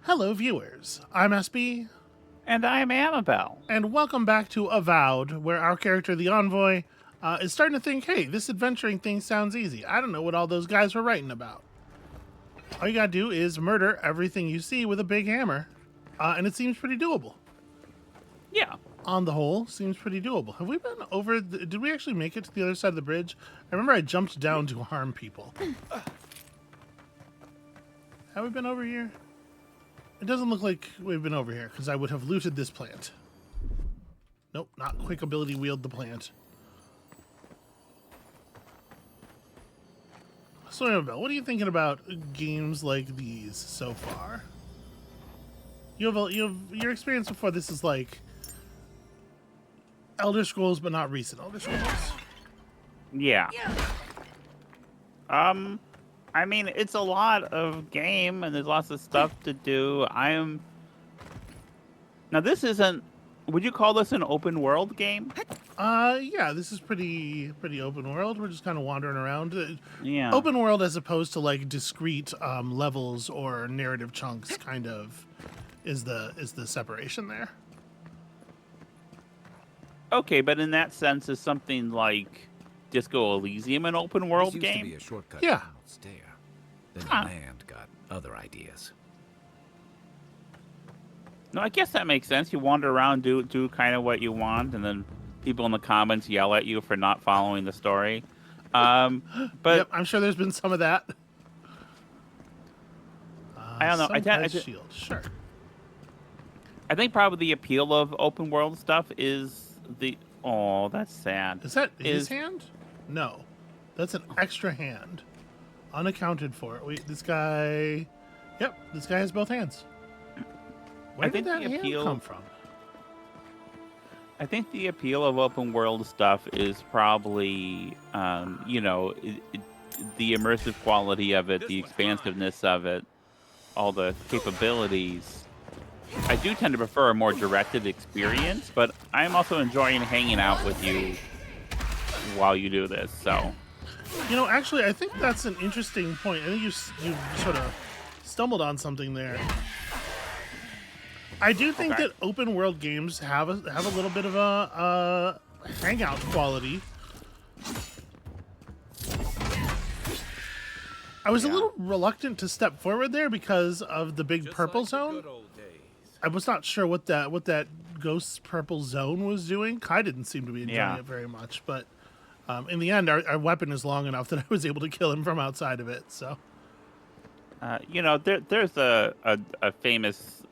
Hello, viewers. I'm SB, And I'm Amabel. and welcome back to Avowed, where our character, the Envoy, is starting to think, hey, this adventuring thing sounds easy. I don't know what all those guys were writing about. All you gotta do is murder everything you see with a big hammer, and it seems pretty doable. Yeah. On the whole, seems pretty doable. Have we been over... did we actually make it to the other side of the bridge? I remember I jumped down to harm people. Have we been over here? It doesn't look like we've been over here, because I would have looted this plant. Nope, not quick ability wield the plant. So, Amabel, what are you thinking about games like these so far? You have your experience before this is like Elder Scrolls, but not recent Elder Scrolls. Yeah. I mean, it's a lot of game, and there's lots of stuff to do. Now, this isn't... Would you call this an open world game? Yeah, this is pretty open world. We're just kind of wandering around. Yeah. Open world as opposed to like discrete levels or narrative chunks, kind of, is the separation there. Okay, but in that sense, is something like Disco Elysium an open world This used game? to be a shortcut Yeah. down the stair. Then Huh. the land got other ideas. No, I guess that makes sense. You wander around, do kind of what you want, and then people in the comments yell at you for not following the story. But Yep, I'm sure there's been some of that. I don't know. Shield, sure. I think probably the appeal of open world stuff is the... Oh, that's sad. Is that his hand? No, that's an extra hand, unaccounted for. Wait, this guy. Yep, this guy has both hands. Where did think that the hand appeal- come from? I think the appeal of open world stuff is probably, the immersive quality of it, the expansiveness of it, all the capabilities. I do tend to prefer a more directed experience, but I'm also enjoying hanging out with you while you do this. So, Actually, I think that's an interesting point. I think you sort of stumbled on something there. I do think Okay. that open world games have a little bit of a hangout quality. I was a little reluctant to step forward there because of the big purple zone. I was not sure what that ghost's purple zone was doing. Kai didn't seem to be enjoying it very much, but in the end, our weapon is long enough that I was able to kill him from outside of it. So, there's a famous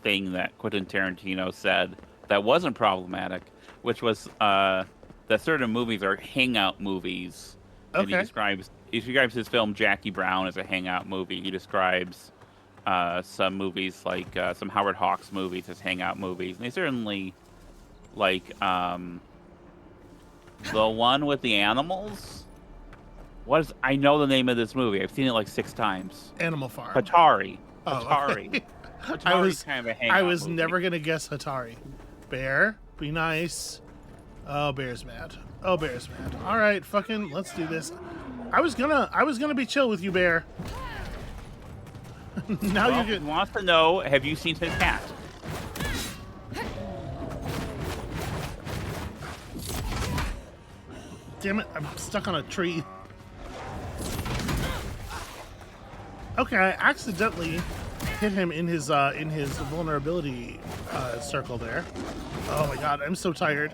thing that Quentin Tarantino said that wasn't problematic, which was that certain movies are hangout movies. And he describes his film Jackie Brown as a hangout movie. He describes some movies like some Howard Hawks movies as hangout movies. And they certainly like the one with the animals. I know the name of this movie. I've seen it like 6 times. Animal Farm. Hatari. Oh, Hatari. okay. Hatari's kind of a hangout I was movie. never gonna guess Hatari. Bear, be nice. Oh, Bear's mad. Oh, Bear's mad. All right, fucking, let's do this. I was gonna be chill with you, Bear. Now Well, you get. he wants to know, have you seen his cat? Damn it! I'm stuck on a tree. Okay, I accidentally hit him in his vulnerability circle there. Oh my god, I'm so tired.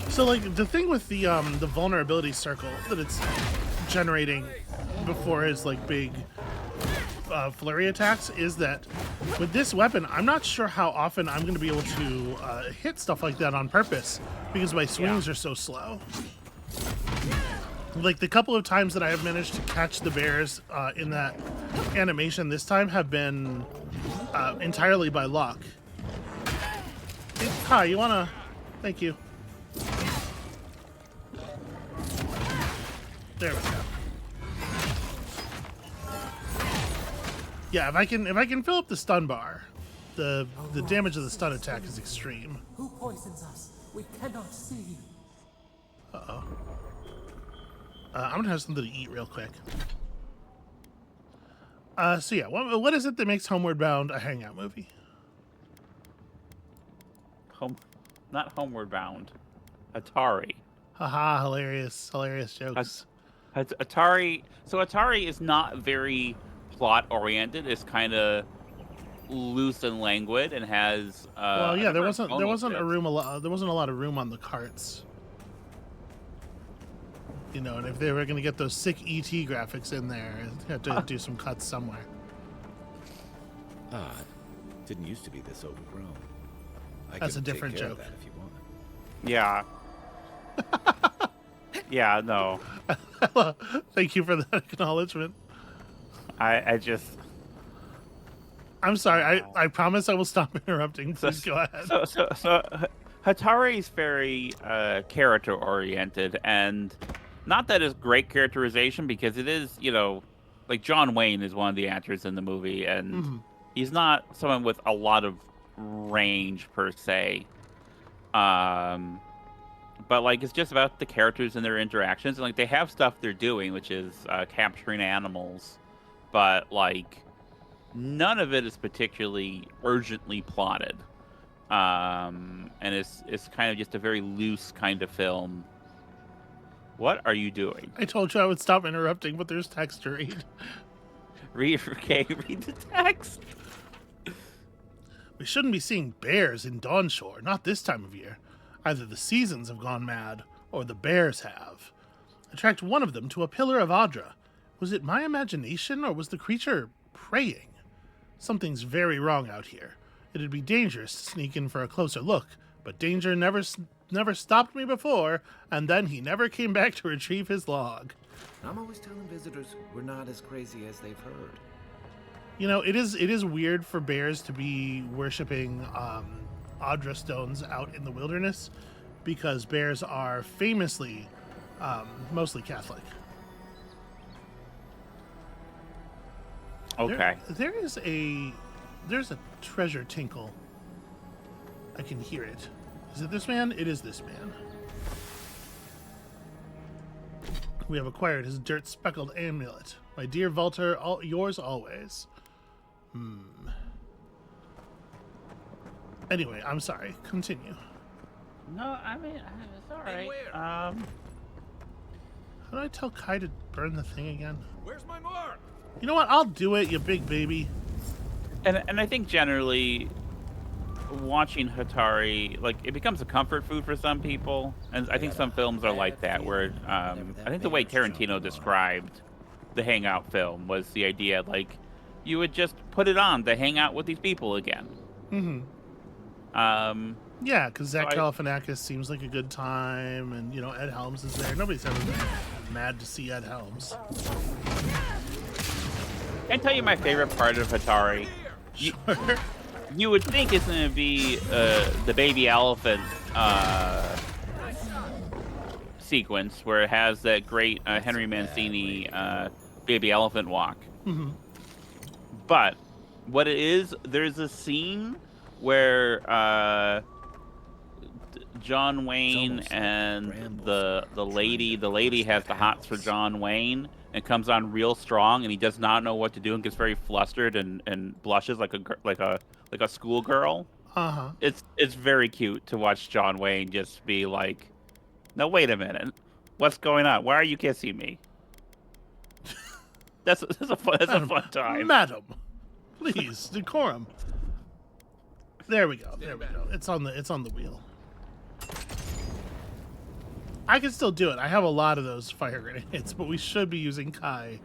So like the thing with the vulnerability circle that it's generating before his like big flurry attacks is that with this weapon, I'm not sure how often I'm going to be able to hit stuff like that on purpose because my swings are so slow. Like the couple of times that I have managed to catch the bears in that animation this time have been entirely by luck. Hey, Kai, you wanna? Thank you. There we go. Yeah, if I can fill up the stun bar, the damage of the stun attack is extreme. Who poisons us? We cannot see. Uh-oh. I'm gonna have something to eat real quick. So yeah, what is it that makes Homeward Bound a hangout movie? Not Homeward Bound. Atari. Haha, hilarious jokes. Atari. So Atari is not very plot oriented. It's kind of loose and languid, and has. Well, yeah, there wasn't there there wasn't a lot of room on the carts. You know, and if they were going to get those sick ET graphics in there, they had to do some cuts somewhere. Odd. Didn't used to be this overgrown. That's a different joke. That if you want. Yeah. Yeah, no. Thank you for that acknowledgement. I'm sorry. I promise I will stop interrupting. Please go ahead. So Hatari is very character oriented, and not that it's great characterization, because it is, you know, like John Wayne is one of the actors in the movie, and he's not someone with a lot of range per se. But like, it's just about the characters and their interactions, and like, they have stuff they're doing, which is capturing animals, but like, none of it is particularly urgently plotted. And it's kind of just a very loose kind of film. What are you doing? I told you I would stop interrupting, but there's text to read. Read the text. We shouldn't be seeing bears in Dawnshore, not this time of year. Either the seasons have gone mad, or the bears have. I tracked one of them to a pillar of Adra. Was it my imagination, or was the creature praying? Something's very wrong out here. It'd be dangerous to sneak in for a closer look, but danger never stopped me before, and then he never came back to retrieve his log. I'm always telling visitors we're not as crazy as they've heard. You know, it is weird for bears to be worshipping Adra stones out in the wilderness, because bears are famously mostly Catholic. Okay. There's a treasure tinkle. I can hear it. Is it this man? It is this man. We have acquired his dirt-speckled amulet. My dear Valter, yours always. Anyway, I'm sorry. Continue. No, I mean, it's all right. How do I tell Kai to burn the thing again? Where's my mark? You know what? I'll do it, you big baby. And I think generally, watching Hatari, like, it becomes a comfort food for some people, and I think some films are like that, where I think the way Tarantino described the Hangout film was the idea, like, you would just put it on to hang out with these people again. Yeah, because Zach Galifianakis seems like a good time, and, you know, Ed Helms is there. Nobody's ever been mad to see Ed Helms. Can I tell you my favorite part of Hatari? Sure. You would think it's going to be the baby elephant sequence, where it has that great Henry Mancini baby elephant walk. But what it is, there's a scene where John Wayne and the lady has the hots for John Wayne and comes on real strong, and he does not know what to do and gets very flustered and blushes like a schoolgirl. It's very cute to watch John Wayne just be like, no, wait a minute, what's going on? Why are you kissing me? That's a fun time. Madam, please, decorum. There we go. It's on the wheel. I can still do it. I have a lot of those fire grenades, but we should be using Kai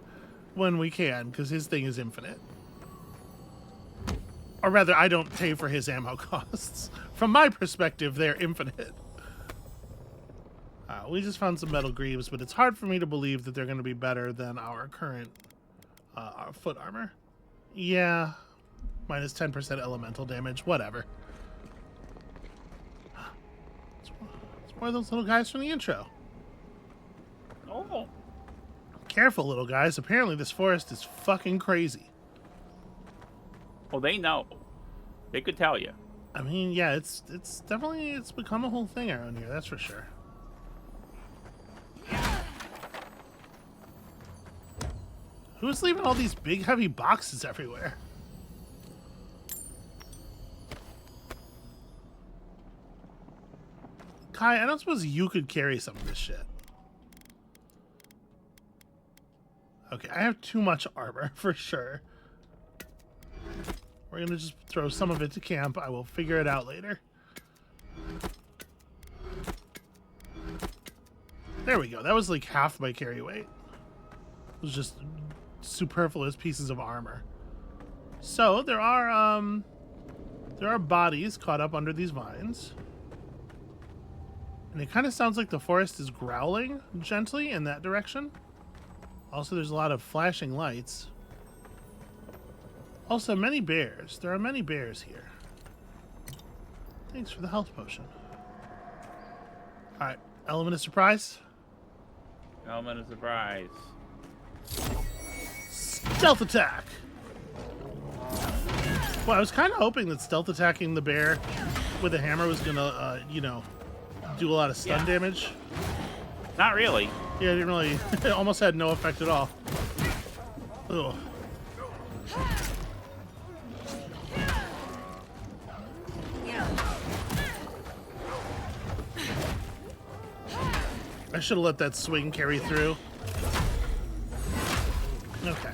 when we can, because his thing is infinite. Or rather, I don't pay for his ammo costs. From my perspective, they're infinite. We just found some metal greaves, but it's hard for me to believe that they're going to be better than our current our foot armor. Yeah, minus 10% elemental damage. Whatever. It's one of those little guys from the intro. Oh. Careful, little guys. Apparently this forest is fucking crazy. Well, they know. They could tell you. I mean, yeah, it's definitely become a whole thing around here. That's for sure. Who's leaving all these big, heavy boxes everywhere? Kai, I don't suppose you could carry some of this shit. Okay, I have too much armor, for sure. We're gonna just throw some of it to camp. I will figure it out later. There we go. That was like half my carry weight. It was just superfluous pieces of armor. So there are bodies caught up under these vines. And it kind of sounds like the forest is growling gently in that direction. Also, there's a lot of flashing lights. Also, many bears. There are many bears here. Thanks for the health potion. Alright, element of surprise. Element of surprise. Stealth attack! Well, I was kind of hoping that stealth attacking the bear with a hammer was gonna, you know, do a lot of stun damage. Not really. Yeah, it didn't really... It almost had no effect at all. Ugh. I should have let that swing carry through. Okay.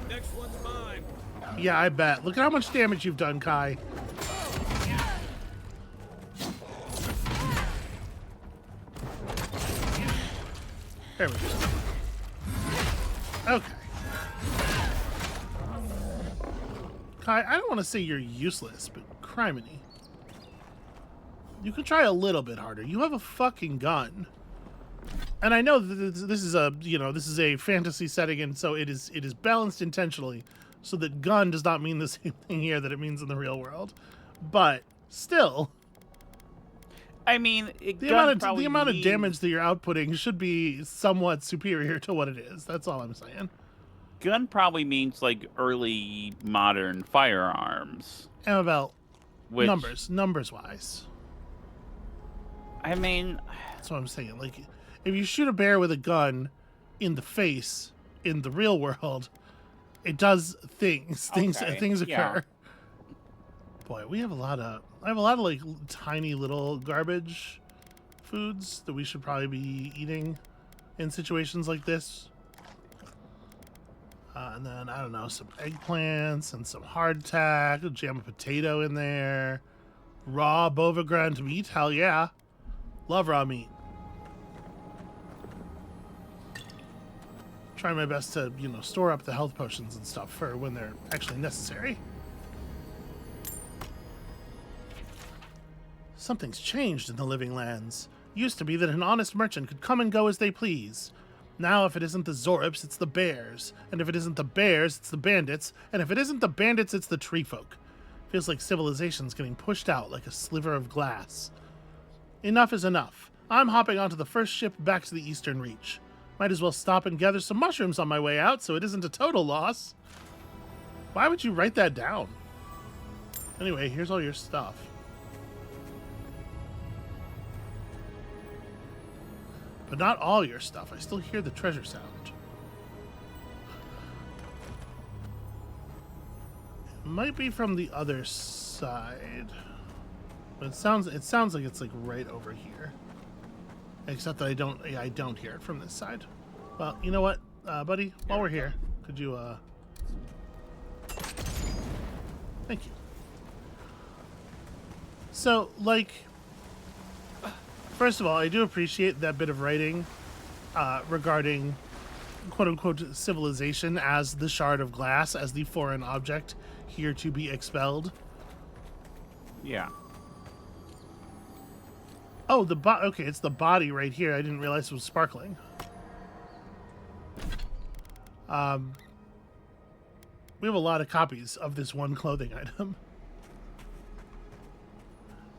Next one's mine. Yeah, I bet. Look at how much damage you've done, Kai. There we go. Okay. Kai, I don't want to say you're useless, but criminy. You could try a little bit harder. You have a fucking gun. And I know that this is a, you know, this is a fantasy setting, and so it is balanced intentionally so that gun does not mean the same thing here that it means in the real world. But still, I mean, the amount of damage that you're outputting should be somewhat superior to what it is. That's all I'm saying. Gun probably means like early modern firearms. Amabel, Which, numbers wise. I mean, That's what I'm saying. Like, if you shoot a bear with a gun in the face in the real world, it does things. Okay, Things occur. yeah. Boy, I have a lot of like tiny little garbage foods that we should probably be eating in situations like this. And then I don't know, some eggplants and some hardtack, jam a potato in there, raw bova ground meat. Hell yeah, love raw meat. Try my best to, you know, store up the health potions and stuff for when they're actually necessary. Something's changed in the living lands. Used to be that an honest merchant could come and go as they please. Now, if it isn't the Zorips, it's the bears. And if it isn't the bears, it's the bandits. And if it isn't the bandits, it's the tree folk. Feels like civilization's getting pushed out like a sliver of glass. Enough is enough. I'm hopping onto the first ship back to the Eastern Reach. Might as well stop and gather some mushrooms on my way out so it isn't a total loss. Why would you write that down? Anyway, here's all your stuff. But not all your stuff. I still hear the treasure sound. It might be from the other side. But it sounds like it's like right over here. Except that I don't hear it from this side. Well, you know what, buddy? While we're here, could you, Thank you. So, like, first of all, I do appreciate that bit of writing regarding quote-unquote civilization as the shard of glass, as the foreign object here to be expelled. yeah. Oh, okay, it's the body right here. I didn't realize it was sparkling. We have a lot of copies of this one clothing item.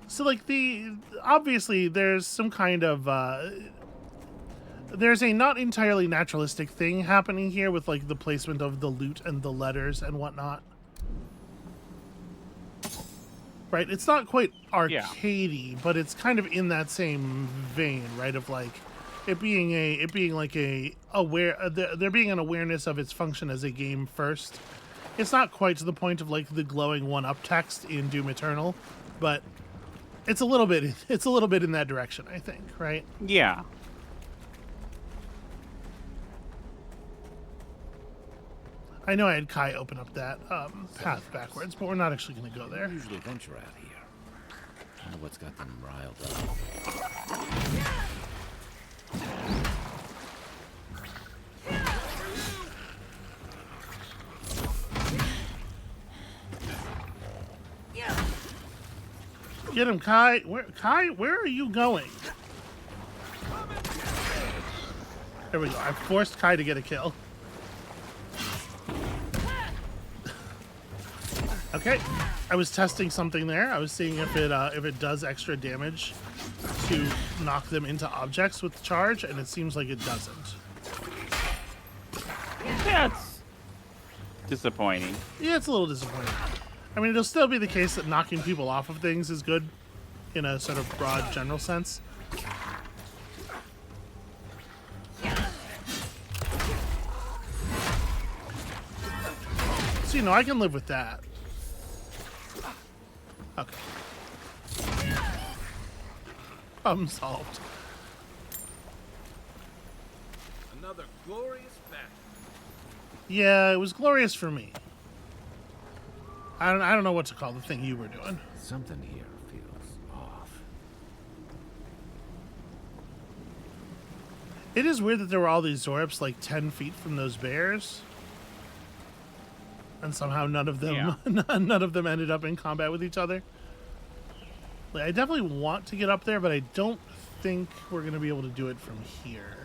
So, like, obviously, there's some kind of, there's a not entirely naturalistic thing happening here with, like, the placement of the loot and the letters and whatnot. Right? It's not quite arcadey, but it's kind of in that same vein, right? Of, like, it being like a aware there being an awareness of its function as a game first. It's not quite to the point of like the glowing 1-up text in Doom Eternal, but it's a little bit in that direction, I think, right? Yeah. I know I had Kai open up that path backwards, but we're not actually going to go there. They usually venture out here. I wonder what's got them riled up. Get him, Kai. Where are you going? There we go. I forced Kai to get a kill. Okay, I was testing something there. I was seeing if it does extra damage to knock them into objects with charge, and it seems like it doesn't. Yeah, it's disappointing. Yeah, it's a little disappointing. I mean, it'll still be the case that knocking people off of things is good in a sort of broad general sense. So, I can live with that. Okay. Problem solved. Another glorious battle. Yeah, it was glorious for me. I don't know what to call the thing you were doing. Something here feels off. It is weird that there were all these Zorps like 10 feet from those bears. And somehow none of them none of them ended up in combat with each other. Like, I definitely want to get up there, but I don't think we're going to be able to do it from here.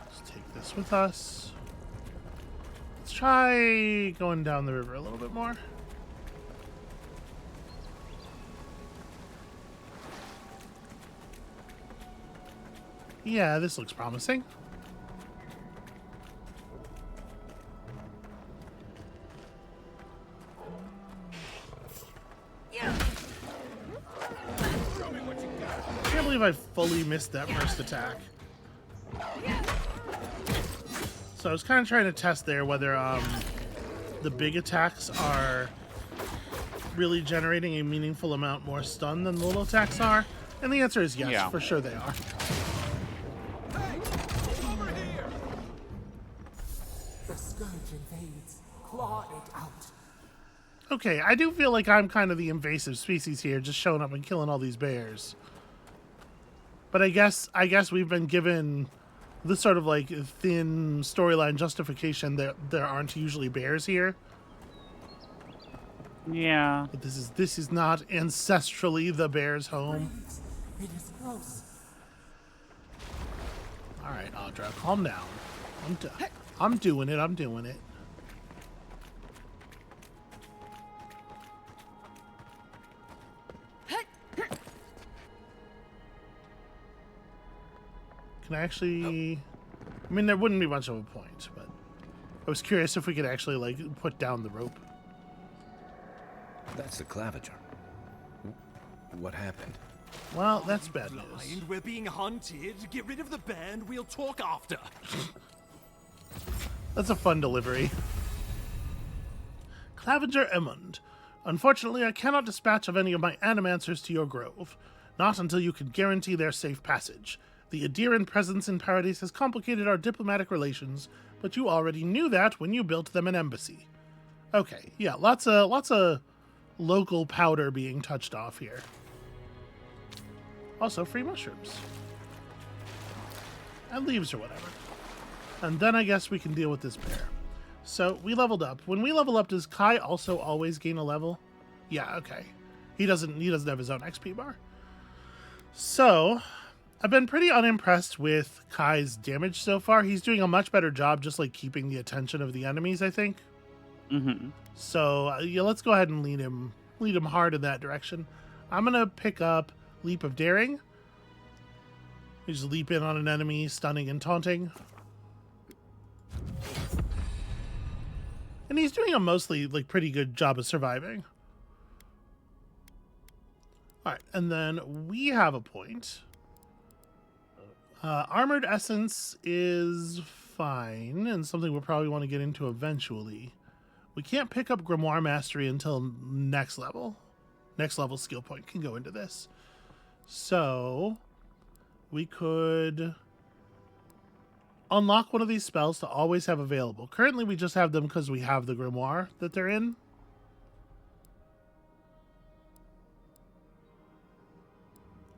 Let's take this with us. Let's try going down the river a little bit more. Yeah, this looks promising. I can't believe I fully missed that first attack. So I was kind of trying to test there whether the big attacks are really generating a meaningful amount more stun than the little attacks are. And the answer is yes, Yeah. for sure they are. The scourge invades. Claw it out. Okay, I do feel like I'm kind of the invasive species here, just showing up and killing all these bears. But I guess we've been given this sort of like thin storyline justification that there aren't usually bears here. Yeah. But this is not ancestrally the bear's home. It is close. All right, Audra, calm down. I'm doing it. I'm doing it. Can I actually... I mean, there wouldn't be much of a point, but I was curious if we could actually, like, put down the rope. That's the claviger. What happened? Well, that's bad news. Blind, we're being hunted. Get rid of the band. We'll talk after. That's a fun delivery. Claviger Emond. Unfortunately, I cannot dispatch of any of my animancers to your grove. Not until you can guarantee their safe passage. The Adiran presence in Paradise has complicated our diplomatic relations, but you already knew that when you built them an embassy. Okay, yeah, lots of local powder being touched off here. Also, free mushrooms. And leaves or whatever. And then I guess we can deal with this bear. So, we leveled up. When we level up, does Kai also always gain a level? Yeah, okay. He doesn't have his own XP bar. So, I've been pretty unimpressed with Kai's damage so far. He's doing a much better job just like keeping the attention of the enemies, I think. Mm-hmm. So, yeah, let's go ahead and lead him hard in that direction. I'm going to pick up Leap of Daring. You just leap in on an enemy, stunning and taunting. And he's doing a mostly like pretty good job of surviving. All right, and then we have a point. Armored Essence is fine, and something we'll probably want to get into eventually. We can't pick up Grimoire Mastery until next level. Next level skill point can go into this. So, we could unlock one of these spells to always have available. Currently, we just have them because we have the Grimoire that they're in.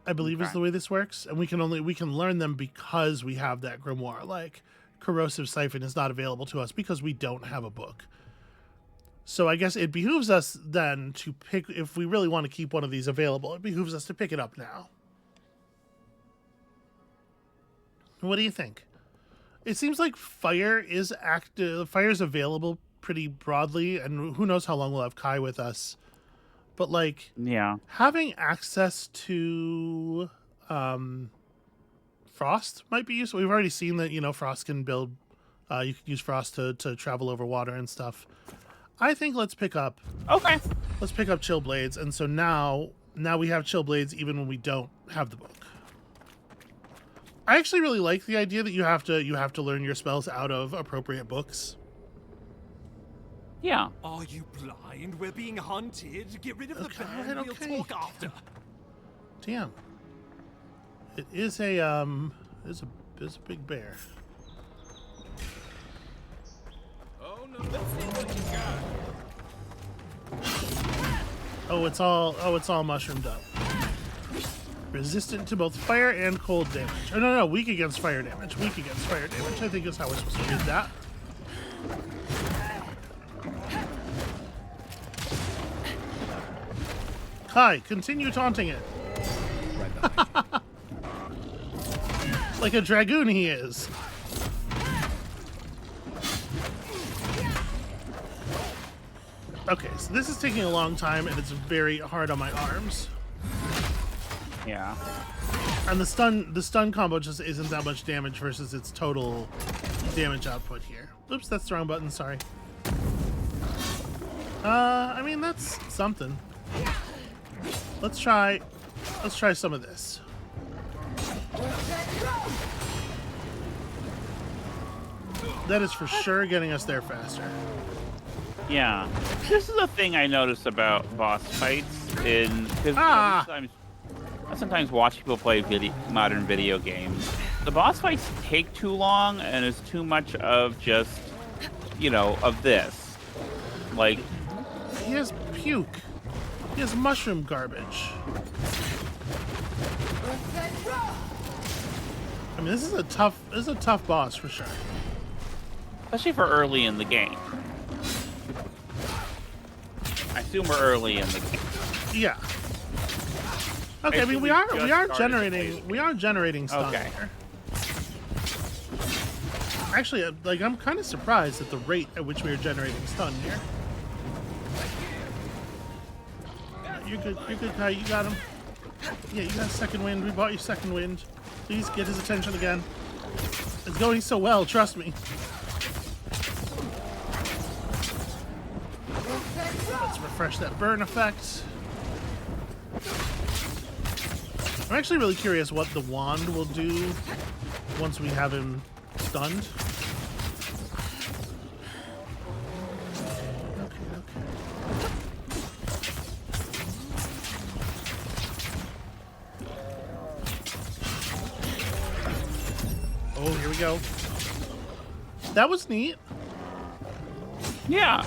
I believe is the way this works, and we can learn them because we have that grimoire. Like Corrosive Siphon is not available to us because we don't have a book. So I guess it behooves us then to pick, if we really want to keep one of these available, it behooves us to pick it up now. What do you think? It seems like fire is active. Fire is available pretty broadly, and who knows how long we'll have Kai with us. But like, Yeah. having access to Frost might be useful. We've already seen that, you know, Frost can build, you can use Frost to travel over water and stuff. I think let's pick up Chill Blades, and so now we have Chill Blades even when we don't have the book. I actually really like the idea that you have to learn your spells out of appropriate books. Yeah. Are you blind? We're being hunted. Get rid of the Okay, band. alright, We'll okay. talk after. Damn. It is a big bear. Oh no, let's see what you got. Oh, it's all mushroomed up. Resistant to both fire and cold damage. Oh no, weak against fire damage. Weak against fire damage. I think is how we're supposed to read that. Kai, continue taunting it. Like a dragoon he is. Okay, so this is taking a long time, and it's very hard on my arms. Yeah. And the stun combo just isn't that much damage versus its total damage output here. Oops, that's the wrong button, sorry. I mean, that's something. Let's try some of this. That is for sure getting us there faster. Yeah. This is a thing I notice about boss fights because I sometimes watch people play modern video games. The boss fights take too long and it's too much of just, of this. Like, he has puke. He has mushroom garbage. I mean, this is a tough boss for sure. Especially for early in the game. I assume we're early in the game. Yeah. Okay, I mean we are generating stun here. Actually, I'm kind of surprised at the rate at which we are generating stun here. You're good, Kai. You got him. Yeah, you got second wind. We bought you second wind. Please get his attention again. It's going so well, trust me. Let's refresh that burn effect. I'm actually really curious what the wand will do once we have him stunned. Okay. Oh, here we go. That was neat. Yeah.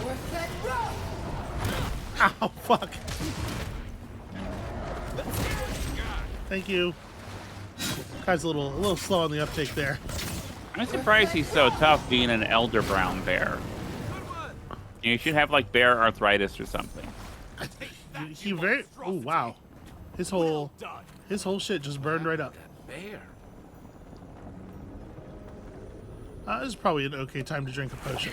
Ow, fuck. Thank you. Kai's a little slow on the uptake there. I'm surprised he's so tough being an elder brown bear. You should have like bear arthritis or something. He very. Oh wow. His whole shit just burned right up. Bear. This is probably an okay time to drink a potion.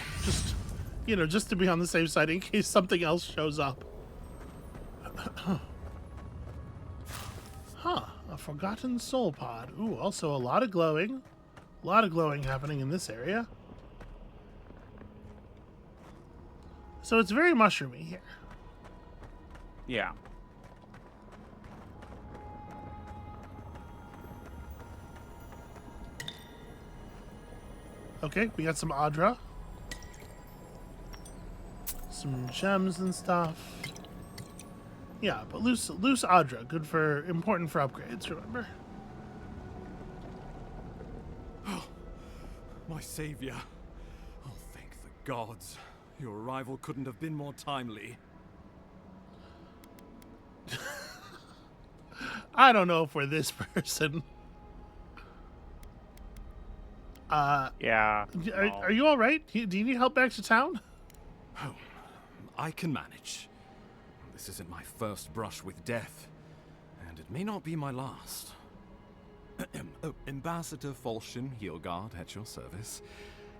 Just to be on the safe side in case something else shows up. Huh, a forgotten soul pod. Ooh, also a lot of glowing. A lot of glowing happening in this area. So it's very mushroomy here. Yeah. Okay, we got some Adra. Some gems and stuff. Yeah, but loose Adra, important for upgrades, remember? My savior. Oh, thank the gods. Your arrival couldn't have been more timely. I don't know if we're this person. Yeah. Are you all right? Do you need help back to town? Oh, I can manage. This isn't my first brush with death, and it may not be my last. Oh, Ambassador Falchion Heelguard at your service,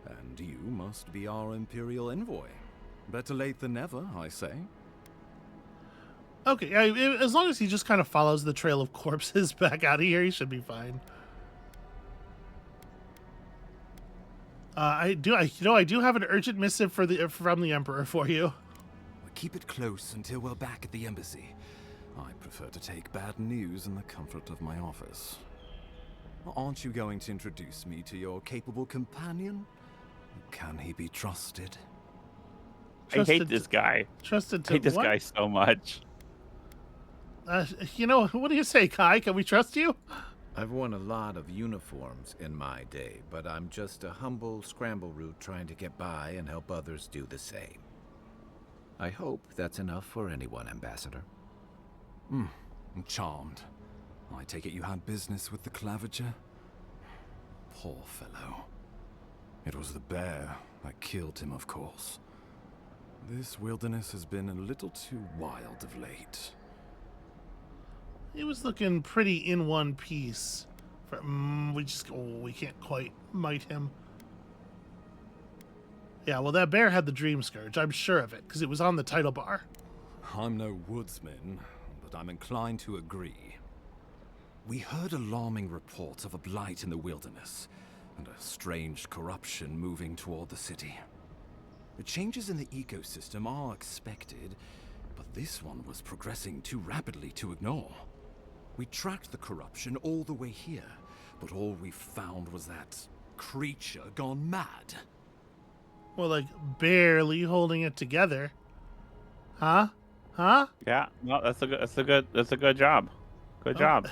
and you must be our Imperial envoy. Better late than never, I say. Okay, as long as he just kind of follows the trail of corpses back out of here, he should be fine. I do have an urgent missive from the Emperor for you. Keep it close until we're back at the embassy. I prefer to take bad news in the comfort of my office. Aren't you going to introduce me to your capable companion? Can he be trusted? I hate this guy. Trusted to I hate this what? guy so much. What do you say, Kai? Can we trust you? I've worn a lot of uniforms in my day, but I'm just a humble scramble root trying to get by and help others do the same. I hope that's enough for anyone, Ambassador. I'm charmed. I take it you had business with the Claviger? Poor fellow. It was the bear that killed him, of course. This wilderness has been a little too wild of late. He was looking pretty in one piece. We can't quite mite him. Yeah, well, that bear had the Dream Scourge. I'm sure of it, because it was on the title bar. I'm no woodsman, but I'm inclined to agree. We heard alarming reports of a blight in the wilderness, and a strange corruption moving toward the city. The changes in the ecosystem are expected, but this one was progressing too rapidly to ignore. We tracked the corruption all the way here, but all we found was that creature gone mad. Well, like, barely holding it together. Huh? Huh? Yeah, no, that's a good job. Good job.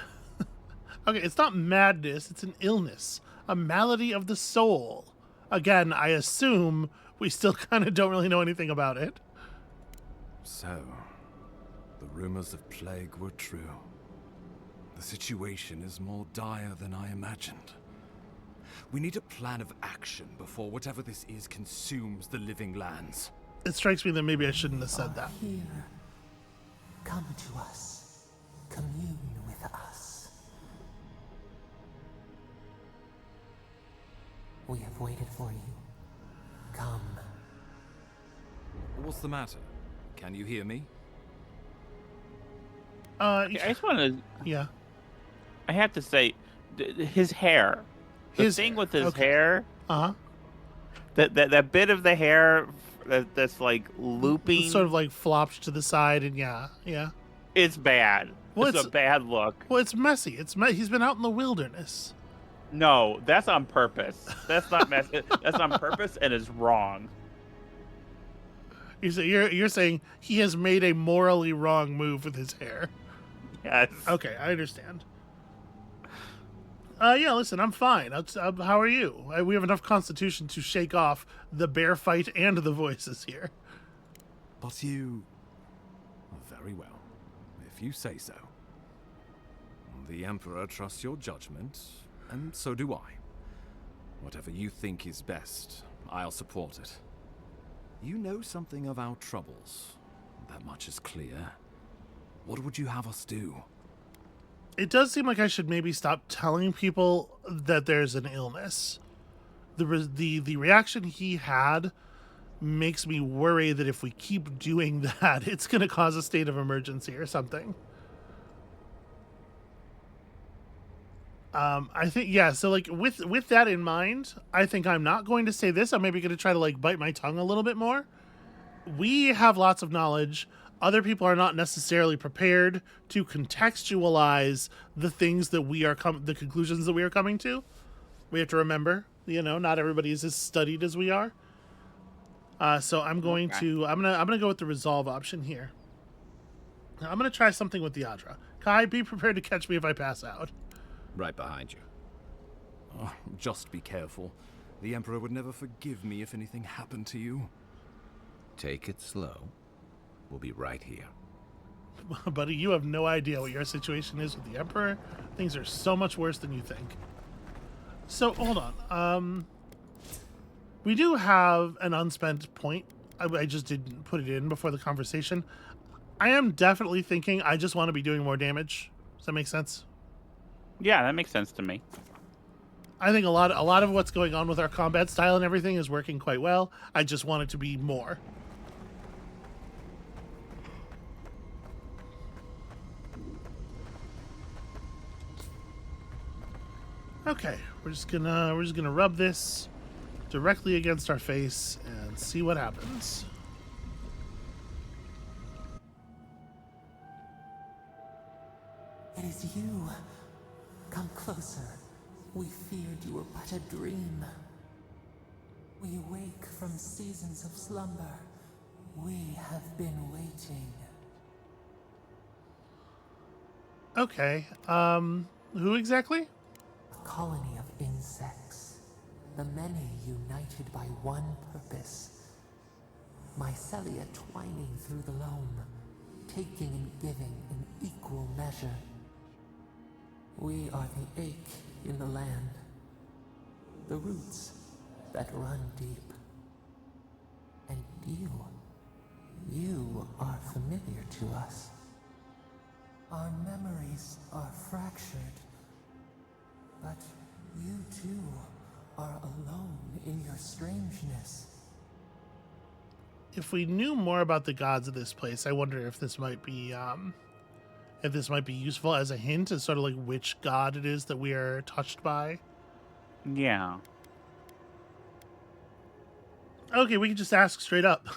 Okay, it's not madness, it's an illness. A malady of the soul. Again, I assume we still kind of don't really know anything about it. So, the rumors of plague were true. The situation is more dire than I imagined. We need a plan of action before whatever this is consumes the living lands. It strikes me that maybe I shouldn't have said that. Here, come to us. Commune with us. We have waited for you. Come. What's the matter? Can you hear me? I just want to. Yeah. I have to say, his hair. The thing with his hair. Uh-huh. That bit of the hair that's like looping. It's sort of like flopped to the side, and yeah. It's bad. Well, it's a bad look. Well, it's messy. He's been out in the wilderness. No, that's on purpose. That's not messy. That's on purpose, and it's wrong. You're saying he has made a morally wrong move with his hair. Yes. Okay, I understand. Yeah, listen, I'm fine. How are you? We have enough constitution to shake off the bear fight and the voices here. But you... Very well, if you say so. The Emperor trusts your judgment, and so do I. Whatever you think is best, I'll support it. You know something of our troubles. That much is clear. What would you have us do? It does seem like I should maybe stop telling people that there's an illness. The reaction he had makes me worry that if we keep doing that, it's going to cause a state of emergency or something. I think, yeah, so like with that in mind, I think I'm not going to say this. I'm maybe going to try to like bite my tongue a little bit more. We have lots of knowledge. Other people are not necessarily prepared to contextualize the things that the conclusions that we are coming to. We have to remember You know, not everybody is as studied as we are. So I'm going Okay. to I'm gonna go with the resolve option here. I'm gonna try something with the Adra. Kai, be prepared to catch me if I pass out. Right behind you. Oh, just be careful. The Emperor would never forgive me if anything happened to you. Take it slow. We'll be right here. Buddy, you have no idea what your situation is with the Emperor. Things are so much worse than you think. So hold on. We do have an unspent point. I just didn't put it in before the conversation. I am definitely thinking I just want to be doing more damage. Does that make sense? Yeah, that makes sense to me. I think a lot of what's going on with our combat style and everything is working quite well. I just want it to be more. Okay, we're just gonna rub this directly against our face and see what happens. It is you. Come closer. We feared you were but a dream. We wake from seasons of slumber. We have been waiting. Okay, who exactly? A colony of insects. The many united by one purpose. Mycelia twining through the loam, taking and giving in equal measure. We are the ache in the land, the roots that run deep. And you are familiar to us. Our memories are fractured, but you too are alone in your strangeness. If we knew more about the gods of this place, I wonder if this might be useful as a hint as sort of like which god it is that we are touched by. Yeah. Okay, we can just ask straight up.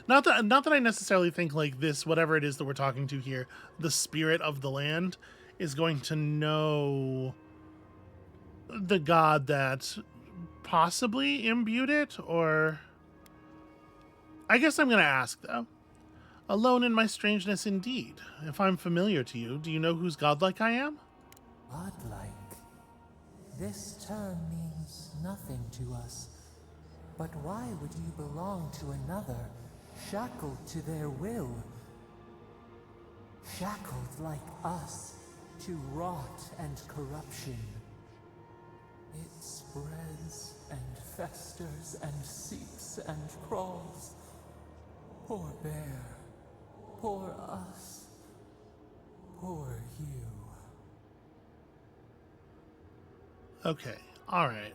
Not that I necessarily think like this, whatever it is that we're talking to here, the spirit of the land is going to know the god that possibly imbued it, or I guess I'm going to ask though. Alone in my strangeness indeed. If I'm familiar to you, do you know whose godlike I am? Godlike. This term means nothing to us. But why would you belong to another, shackled to their will? Shackled like us to rot and corruption. It spreads and festers and seeps and crawls. Poor bear. Poor us. Poor you. Okay. All right.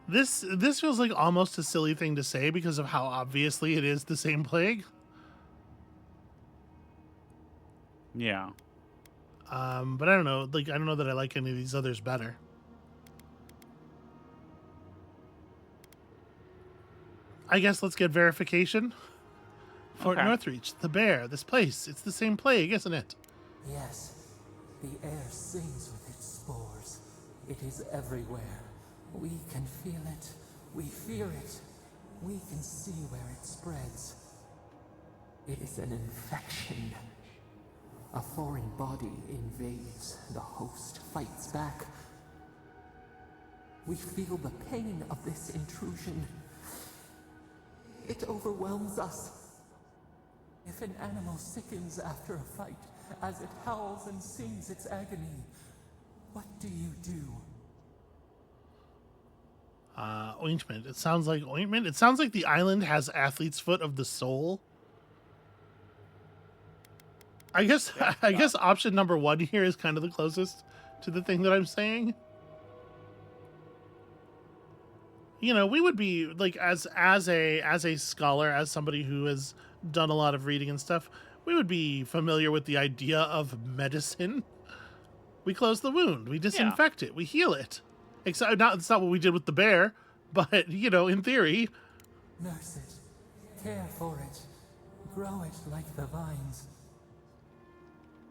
This feels like almost a silly thing to say because of how obviously it is the same plague. Yeah. But I don't know. Like, I don't know that I like any of these others better. I guess let's get verification. Fort Okay. Northreach, the bear, this place. It's the same plague, isn't it? Yes, the air sings with its spores. It is everywhere. We can feel it. We fear it. We can see where it spreads. It is an infection. A foreign body invades. The host fights back. We feel the pain of this intrusion. It overwhelms us. If an animal sickens after a fight, as it howls and sings its agony, what do you do? Ointment. It sounds like ointment. It sounds like the island has athlete's foot of the soul. I guess option number one here is kind of the closest to the thing that I'm saying. You know, we would be like as a scholar, as somebody who has done a lot of reading and stuff, we would be familiar with the idea of medicine. We close the wound, we disinfect it, we heal it. Except it's not what we did with the bear, but you know, in theory. Nurse it. Care for it. Grow it like the vines.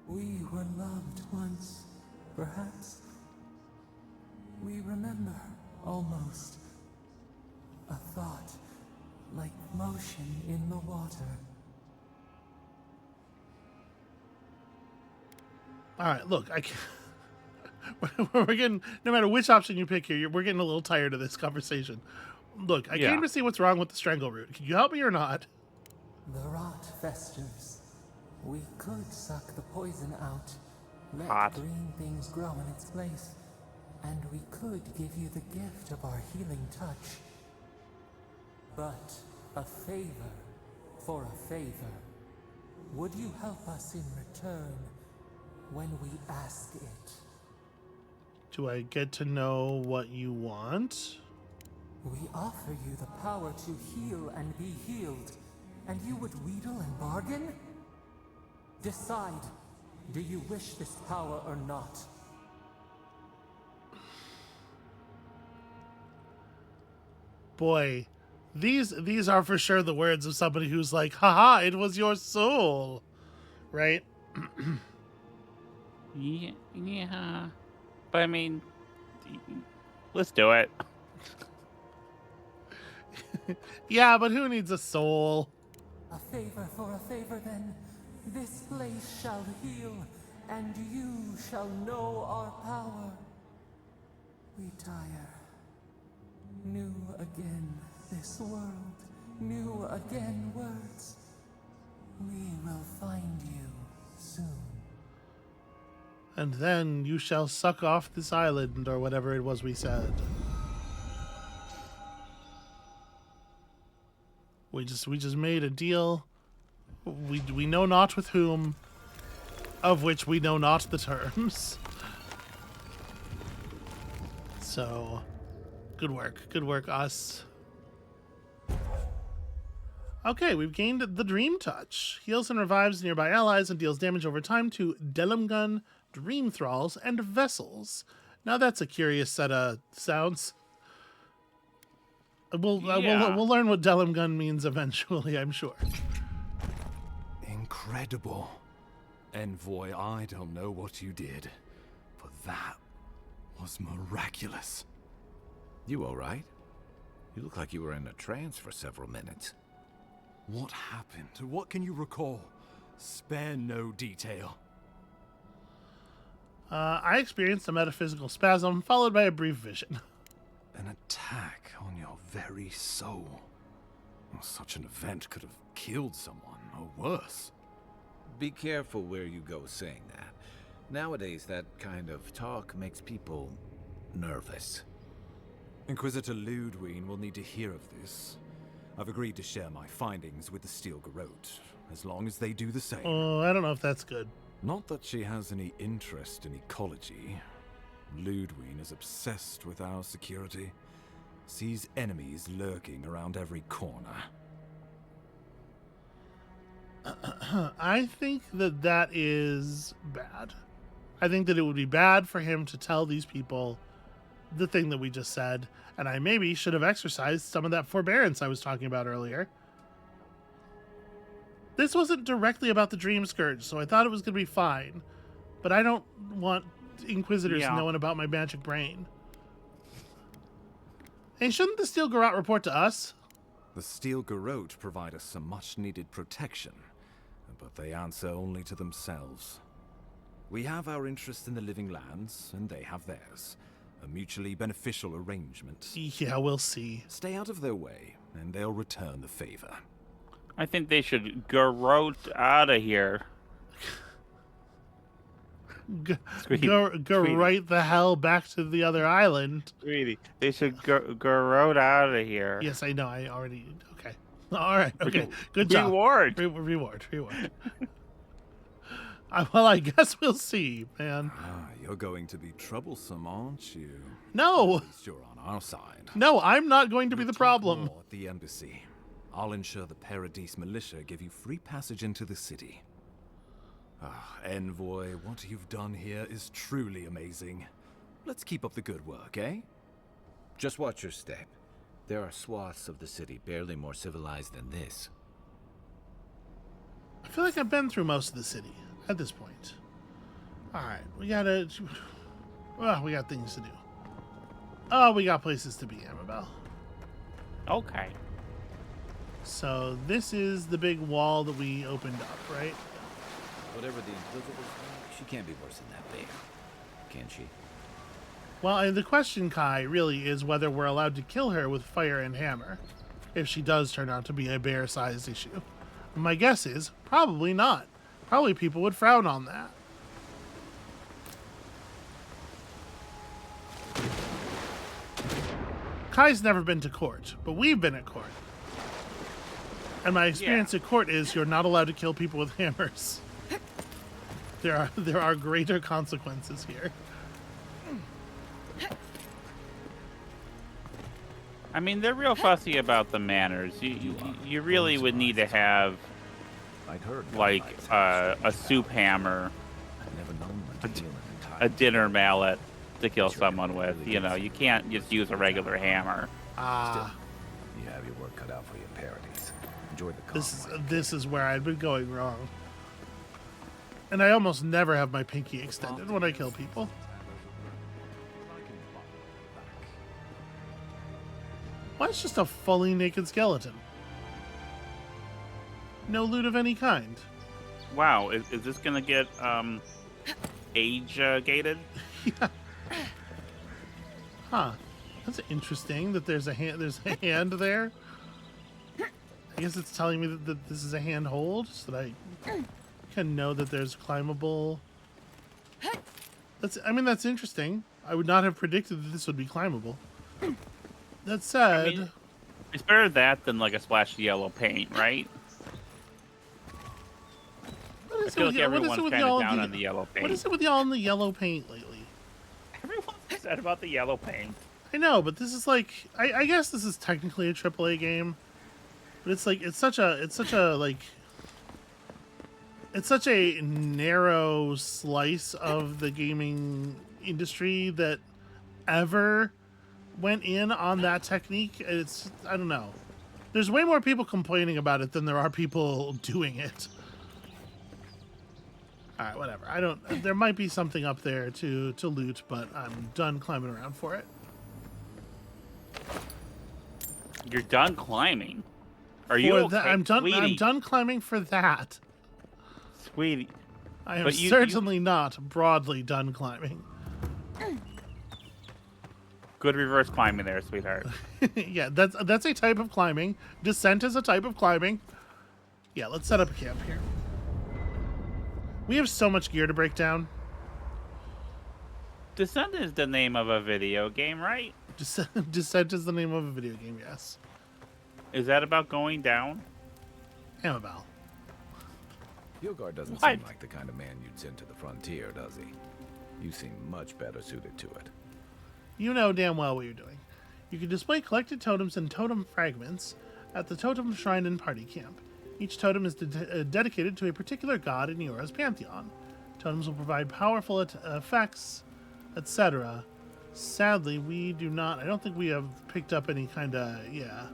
We were loved once, perhaps? We remember, almost. A thought, like motion in the water. All right, look, I can't. We're getting, no matter which option you pick here, we're getting a little tired of this conversation. Look, I Yeah. came to see what's wrong with the strangle root. Can you help me or not? The rot festers. We could suck the poison out, let Hot. green things grow in its place, and we could give you the gift of our healing touch. But a favor for a favor. Would you help us in return when we ask it? Do I get to know what you want? We offer you the power to heal and be healed, and you would wheedle and bargain? Decide, do you wish this power or not? Boy, these are for sure the words of somebody who's like, haha, it was your soul. Right? Yeah. But I mean, let's do it. Yeah, but who needs a soul? A favor for a favor then. This place shall heal, and you shall know our power. We tire. New again this world, new again words. We will find you soon. And then you shall suck off this island, or whatever it was we said. We just made a deal. We know not with whom, of which we know not the terms. So, good work, us. Okay, we've gained the Dream Touch. Heals and revives nearby allies and deals damage over time to Delimgun, Dream Thralls, and Vessels. Now that's a curious set of sounds. We'll learn what Delimgun means eventually, I'm sure. Incredible. Envoy, I don't know what you did, but that was miraculous. You all right? You look like you were in a trance for several minutes. What happened? What can you recall? Spare no detail. I experienced a metaphysical spasm, followed by a brief vision. An attack on your very soul. Such an event could have killed someone, or worse. Be careful where you go saying that. Nowadays, that kind of talk makes people nervous. Inquisitor Ludwig will need to hear of this. I've agreed to share my findings with the Steel Garrote, as long as they do the same. Oh, I don't know if that's good. Not that she has any interest in ecology. Ludwig is obsessed with our security. Sees enemies lurking around every corner. I think that is bad. I think that it would be bad for him to tell these people the thing that we just said, and I maybe should have exercised some of that forbearance I was talking about earlier. This wasn't directly about the Dream Scourge, so I thought it was going to be fine, but I don't want Inquisitors knowing about my magic brain. Hey, shouldn't the Steel Garrote report to us? The Steel Garrote provide us some much-needed protection, but they answer only to themselves. We have our interest in the living lands, and they have theirs. A mutually beneficial arrangement. Yeah, we'll see. Stay out of their way, and they'll return the favor. I think they should garrote out of here. Go right the hell back to the other island. Sweetie, they should garrote out of here. Yes, I know. I already... Okay. All right. Okay. Good job. Reward. Reward. Well, I guess we'll see, man. You're going to be troublesome, aren't you? No. At least you're on our side. No, I'm not going to be We'll the talk problem. more at the embassy. I'll ensure the Paradise Militia give you free passage into the city. Envoy, what you've done here is truly amazing. Let's keep up the good work, eh? Just watch your step. There are swaths of the city barely more civilized than this. I feel like I've been through most of the city at this point. All right, we gotta... Oh, we got things to do. Oh, we got places to be, Amabel. Okay. So this is the big wall that we opened up, right? Whatever the Inquisitor's like, she can't be worse than that bear. Can she? Well, and the question, Kai, really is whether we're allowed to kill her with fire and hammer if she does turn out to be a bear-sized issue. My guess is probably not. Probably people would frown on that. Kai's never been to court, but we've been at court. And my experience at court is you're not allowed to kill people with hammers. There are greater consequences here. I mean, they're real fussy about the manners. You really would need to have I'd heard like a soup hammer, I've never known one to kill an entire a dinner mallet to kill someone with. You know, you can't just use a regular hammer. Ah, You have your work cut out for your parodies. Enjoy the this is where I'd been going wrong. And I almost never have my pinky extended when I kill people. Why, it's just a fully naked skeleton. No loot of any kind. Wow, is this gonna get age gated? Yeah. Huh. That's interesting that there's a hand there. I guess it's telling me that this is a handhold, so that I can know that there's climbable. That's interesting. I would not have predicted that this would be climbable. That said, I mean, it's better that than like a splash of yellow paint, right? I feel like everyone's kind of down on the yellow paint. What is it with y'all in the yellow paint lately? Everyone's upset about the yellow paint. I know, but this is like, I guess this is technically a AAA game, but it's like it's such a narrow slice of the gaming industry that ever went in on that technique. I don't know. There's way more people complaining about it than there are people doing it. All right, whatever. There might be something up there to loot, but I'm done climbing around for it. You're done climbing. Are you okay, I'm done. sweetie? I'm done climbing for that. Sweetie. I am But certainly not broadly done climbing. Good reverse climbing there, sweetheart. Yeah, that's a type of climbing. Descent is a type of climbing. Yeah, let's set up a camp here. We have so much gear to break down. Descent is the name of a video game, right? Descent is the name of a video game, yes. Is that about going down? Amabel. Yilgar doesn't What? seem like the kind of man you'd send to the frontier, does he? You seem much better suited to it. You know damn well what you're doing. You can display collected totems and totem fragments at the totem shrine and party camp. Each totem is dedicated to a particular god in Eora's pantheon. Totems will provide powerful effects, etc. Sadly, we do not. I don't think we have picked up any kind of. Yeah.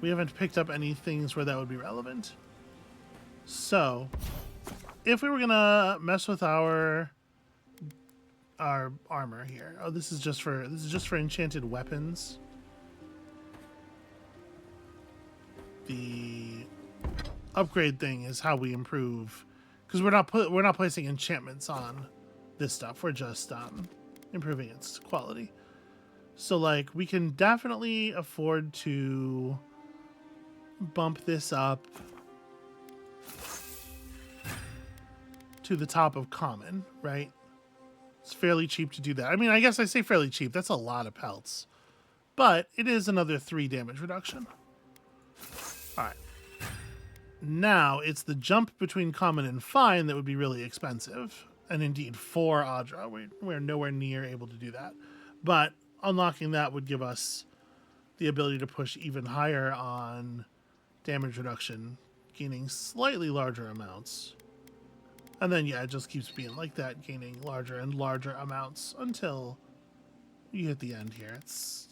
We haven't picked up any things where that would be relevant. So, if we were gonna mess with our armor here. Oh, this is just for enchanted weapons. The upgrade thing is how we improve, because we're not placing enchantments on this stuff. We're just improving its quality. So like we can definitely afford to bump this up to the top of common, right? It's fairly cheap to do that. I mean, I guess I say fairly cheap. That's a lot of pelts. But it is another 3 damage reduction. Alright. Now, it's the jump between common and fine that would be really expensive. And indeed, for Audra, we're nowhere near able to do that. But unlocking that would give us the ability to push even higher on damage reduction, gaining slightly larger amounts. And then, yeah, it just keeps being like that, gaining larger and larger amounts until you hit the end here. It's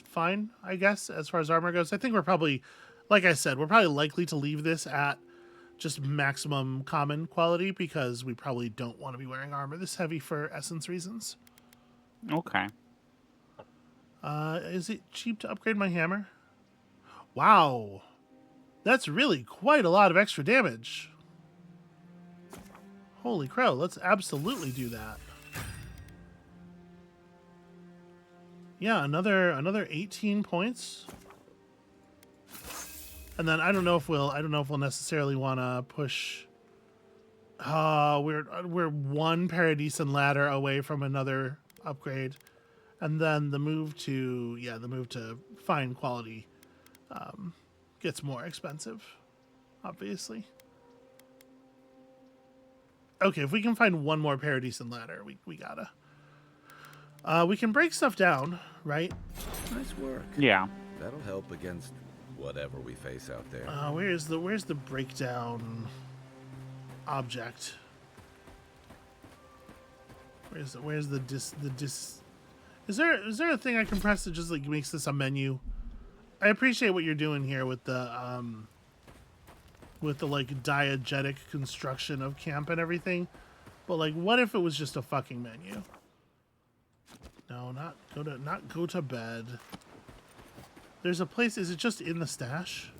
fine, I guess, as far as armor goes. I think we're probably, like I said, we're probably likely to leave this at just maximum common quality because we probably don't want to be wearing armor this heavy for essence reasons. Okay. Is it cheap to upgrade my hammer? Wow. That's really quite a lot of extra damage. Holy crow, let's absolutely do that. Yeah, another 18 points. And then I don't know if we'll necessarily want to push. We're one Paradisen ladder away from another upgrade, and then the move to fine quality gets more expensive, obviously. Okay, if we can find one more Paradisen ladder, we gotta. We can break stuff down, right? Nice work. Yeah. That'll help against whatever we face out there. Where's the breakdown object? Where's the dis? Is there a thing I can press that just like makes this a menu? I appreciate what you're doing here with the like diegetic construction of camp and everything, but like, what if it was just a fucking menu? No, not go to bed. There's a place. Is it just in the stash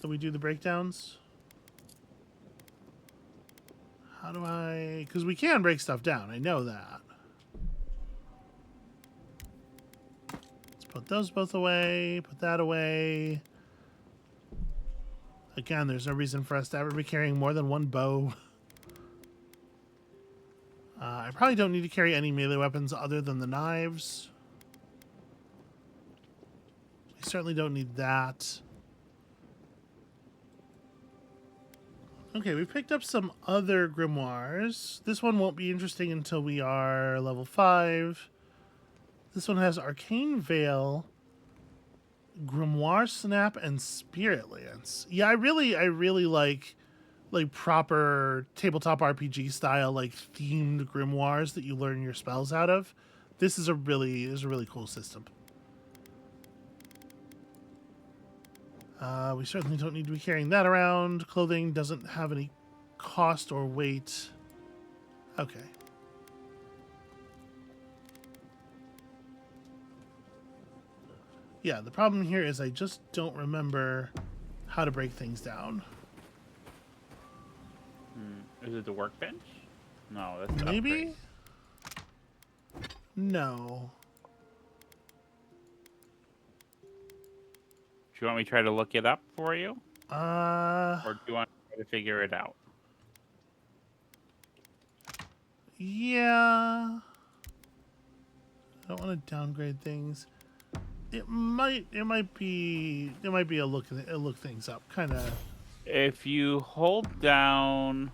that we do the breakdowns? How do I? Because we can break stuff down. I know that. Let's put those both away. Put that away. Again, there's no reason for us to ever be carrying more than one bow. I probably don't need to carry any melee weapons other than the knives. We certainly don't need that. Okay, we picked up some other grimoires. This one won't be interesting until we are level 5. This one has Arcane Veil, Grimoire Snap, and Spirit Lance. Yeah, I really like proper tabletop RPG style, like themed grimoires that you learn your spells out of. This is a really cool system. We certainly don't need to be carrying that around. Clothing doesn't have any cost or weight. Okay. Yeah, the problem here is I just don't remember how to break things down. Is it the workbench? No, that's an Maybe? upgrade. No. Do you want me to try to look it up for you? Or do you want me to figure it out? Yeah. I don't want to downgrade things. It might be a look things up kind of. If you hold down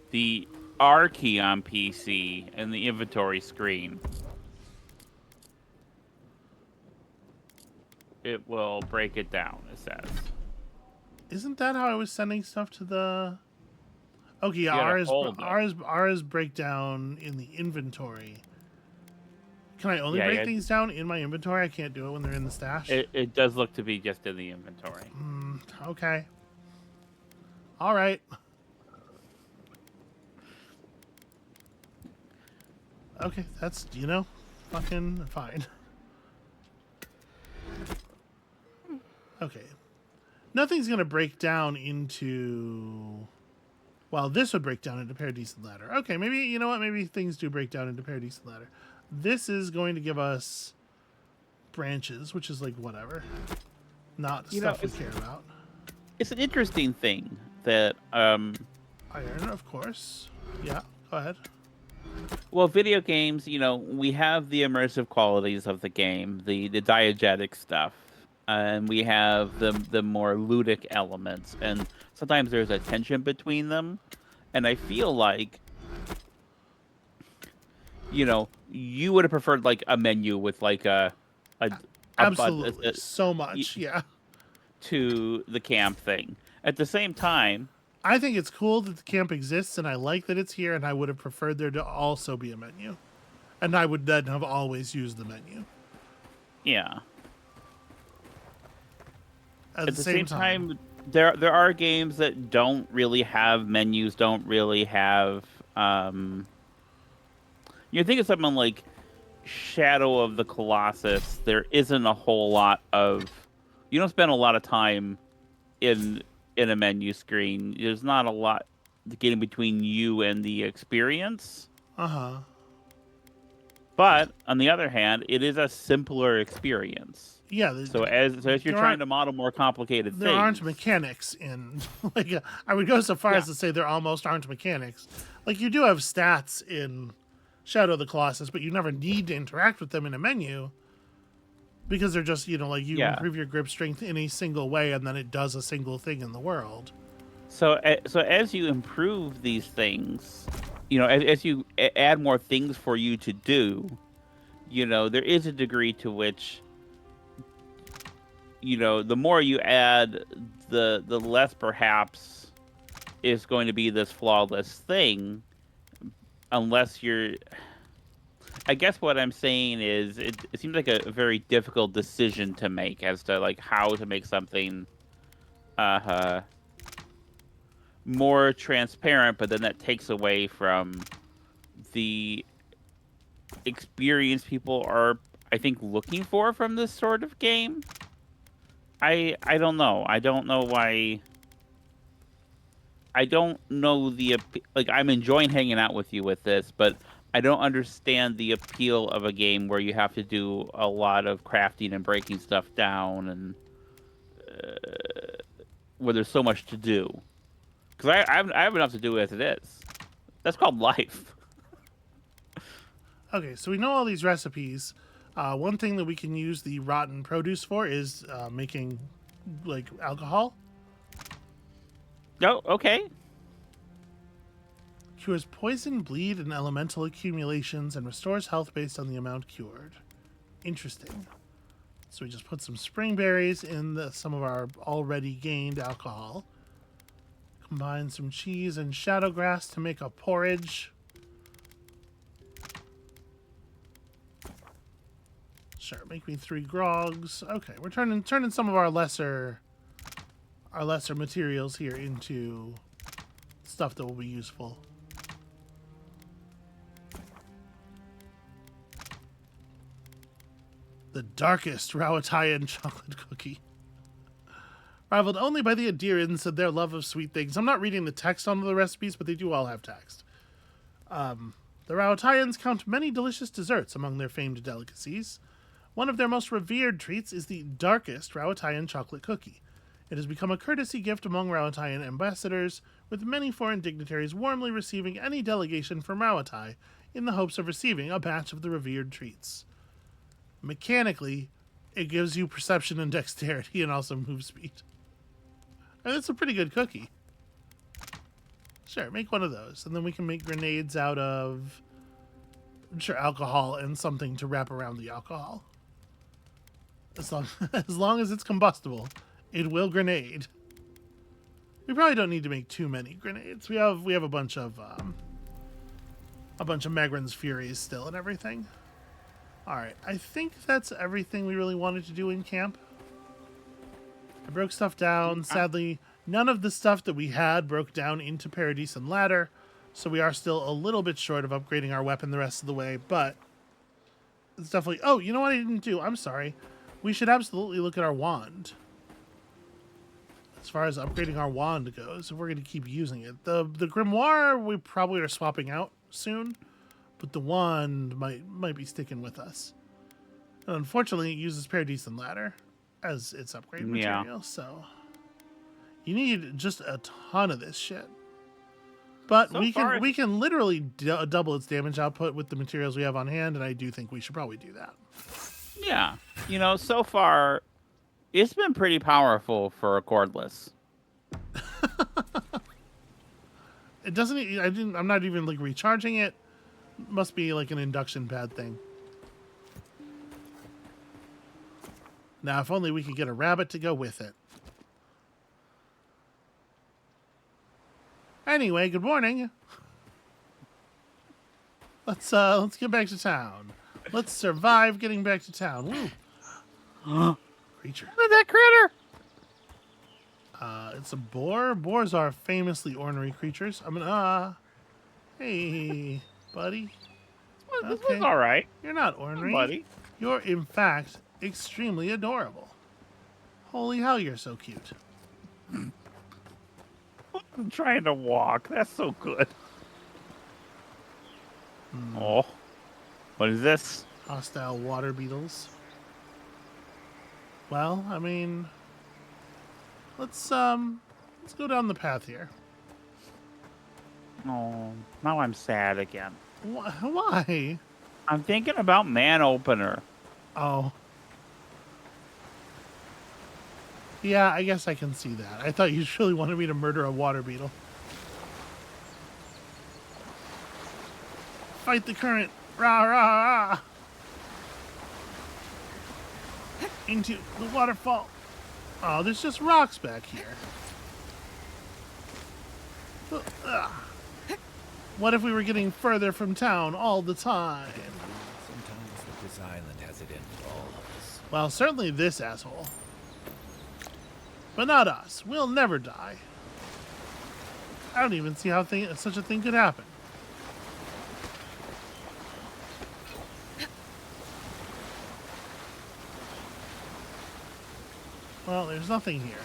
the R key on PC in the inventory screen, it will break it down, it says. Isn't that how I was sending stuff to the? Okay, yeah, R is breakdown in the inventory. Can I only break things down in my inventory? I can't do it when they're in the stash? It does look to be just in the inventory. Okay. All right. Okay, that's, fucking fine. Okay. Nothing's going to break down into... Well, this would break down into Paradisen Ladder. Okay, maybe, you know what? Maybe things do break down into Paradisen Ladder. This is going to give us branches, which is like whatever. Not stuff we care about. It's an interesting thing that... Iron, of course. Yeah, go ahead. Well, video games, we have the immersive qualities of the game, the diegetic stuff, and we have the more ludic elements, and sometimes there's a tension between them, and I feel like, you would have preferred like a menu with like a absolutely so much, yeah, to the camp thing. At the same time, I think it's cool that the camp exists, and I like that it's here, and I would have preferred there to also be a menu. And I would then have always used the menu. Yeah. At the same time, there are games that don't really have menus, don't really have you think of something like Shadow of the Colossus. There isn't a whole lot of you don't spend a lot of time in a menu screen. There's not a lot getting between you and the experience. Uh-huh. But on the other hand, it is a simpler experience. Yeah, So as you're there trying aren't to model more complicated there things, aren't mechanics in like I would go so far Yeah. as to say there almost aren't mechanics. Like you do have stats in Shadow of the Colossus, but you never need to interact with them in a menu because they're just, like you Yeah. improve your grip strength in a single way and then it does a single thing in the world. So as you improve these things, as you add more things for you to do, there is a degree to which, the more you add, the less perhaps is going to be this flawless thing, unless you're. I guess what I'm saying is it seems like a very difficult decision to make as to like how to make something more transparent, but then that takes away from the experience people are, I think, looking for from this sort of game. I don't know. I don't know why. I don't know like I'm enjoying hanging out with you with this, but I don't understand the appeal of a game where you have to do a lot of crafting and breaking stuff down, and where there's so much to do. Because I have enough to do as it is. That's called life. Okay, so we know all these recipes. One thing that we can use the rotten produce for is making like alcohol. Oh, okay. Cures poison, bleed, and elemental accumulations and restores health based on the amount cured. Interesting. So we just put some spring berries in some of our already gained alcohol. Combine some cheese and shadow grass to make a porridge. Sure, make me 3 grogs. Okay, we're turning some of our lesser materials here into stuff that will be useful. The darkest Rawatayan chocolate cookie. Rivaled only by the Adirans and their love of sweet things. I'm not reading the text on the recipes, but they do all have text. The Rawatayans count many delicious desserts among their famed delicacies. One of their most revered treats is the darkest Rawatayan chocolate cookie. It has become a courtesy gift among Rawatayan ambassadors, with many foreign dignitaries warmly receiving any delegation from Rawatai in the hopes of receiving a batch of the revered treats. Mechanically, it gives you perception and dexterity and also move speed. And it's a pretty good cookie. Sure, make one of those. And then we can make grenades out of, alcohol and something to wrap around the alcohol. As long as it's combustible, it will grenade. We probably don't need to make too many grenades. We have a bunch of Megran's Furies still and everything. Alright, I think that's everything we really wanted to do in camp. I broke stuff down. Sadly, none of the stuff that we had broke down into Paradise and Ladder, so we are still a little bit short of upgrading our weapon the rest of the way, but it's definitely... Oh, you know what I didn't do? I'm sorry. We should absolutely look at our wand. As far as upgrading our wand goes, if we're going to keep using it. The grimoire we probably are swapping out soon, but the wand might be sticking with us. And unfortunately, it uses Paradise and Ladder as its upgrade material, so you need just a ton of this shit. But So we can literally double its damage output with the materials we have on hand, and I do think we should probably do that. Yeah. So far, it's been pretty powerful for a cordless. It doesn't. I'm not even like recharging it. Must be like an induction pad thing. Now, if only we could get a rabbit to go with it. Anyway, good morning. Let's get back to town. Let's survive getting back to town. Woo. Creature. Look at that critter! It's a boar. Boars are famously ornery creatures. I'm gonna. Hey, buddy. Well, this Okay. was all right, You're not ornery. buddy. You're, in fact, extremely adorable. Holy hell, you're so cute. I'm trying to walk. That's so good. Oh, what is this? Hostile water beetles. Well, I mean, let's go down the path here. Oh, now I'm sad again. Why? I'm thinking about Man Opener. Oh. Yeah, I guess I can see that. I thought you really wanted me to murder a water beetle. Fight the current. Rah, rah, rah. Into the waterfall. Oh, there's just rocks back here. Ugh. What if we were getting further from town all the time? Sometimes this island has it in for all of us. Well, certainly this asshole. But not us. We'll never die. I don't even see how such a thing could happen. Well, there's nothing here.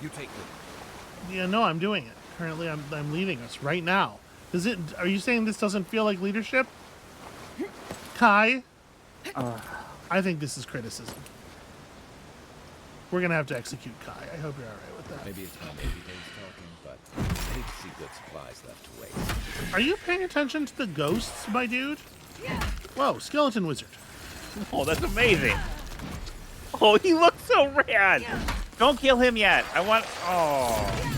You take me. Yeah, no, I'm doing it. Currently, I'm leading us right now. Are you saying this doesn't feel like leadership? Kai? I think this is criticism. We're gonna have to execute Kai. I hope you're alright with that. Maybe it's my baby days talking, but I hate to see good supplies left to waste. Are you paying attention to the ghosts, my dude? Whoa, skeleton wizard. Oh, that's amazing. Oh, he looks so rad. Don't kill him yet. I want. Oh.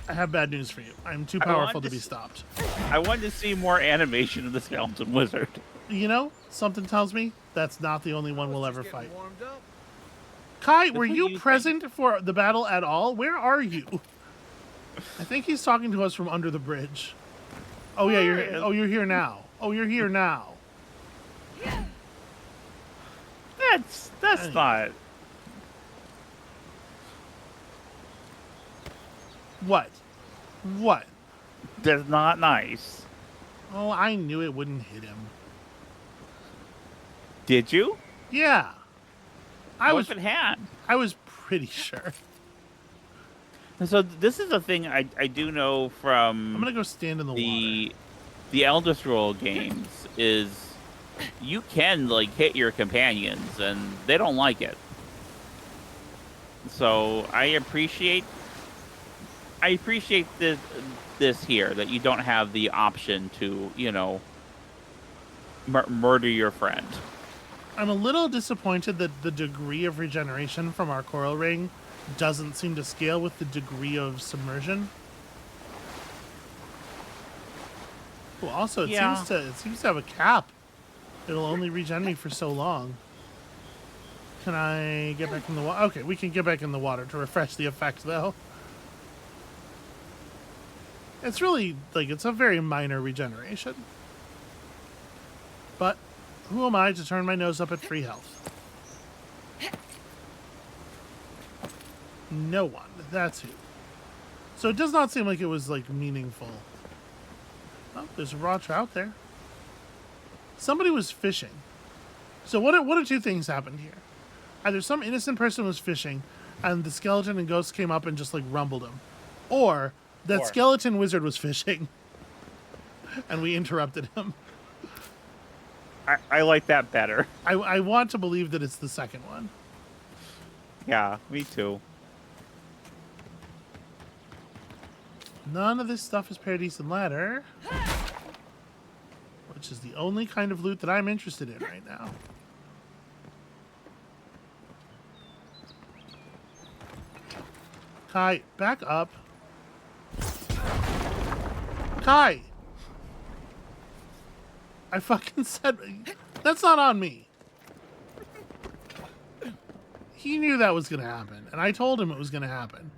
I have bad news for you. I'm too I want powerful to to be stopped. I wanted to see more animation of the skeleton wizard. You know, something tells me that's not the only one we'll ever Just fight. getting warmed up. Kai, That's were what you you present for the battle at all? Where are you? I think he's talking to us from under the bridge. Oh yeah, you're here now. Oh, you're here now. That's not. What? What? That's not nice. Oh, I knew it wouldn't hit him. Did you? Yeah. I was What if it had? pretty sure. So this is a thing I do know from I'm gonna go stand in the water. the Elder Scroll games is you can like hit your companions and they don't like it. So I appreciate this here that you don't have the option to murder your friend. I'm a little disappointed that the degree of regeneration from our coral ring doesn't seem to scale with the degree of submersion. Well, also, it seems to have a cap. It'll only regen me for so long. Can I get back in the water? Okay, we can get back in the water to refresh the effect, though. It's really, it's a very minor regeneration. But who am I to turn my nose up at free health? No one. That's who. So it does not seem like it was, meaningful. Oh, there's a raw trout there. Somebody was fishing. So what are two things happened here? Either some innocent person was fishing, and the skeleton and ghost came up and just, rumbled him. Or that skeleton wizard was fishing, and we interrupted him. I like that better. I want to believe that it's the second one. Yeah, me too. None of this stuff is Paradise and Ladder, which is the only kind of loot that I'm interested in right now. Kai, back up. Kai! I fucking said... That's not on me. He knew that was going to happen, and I told him it was going to happen.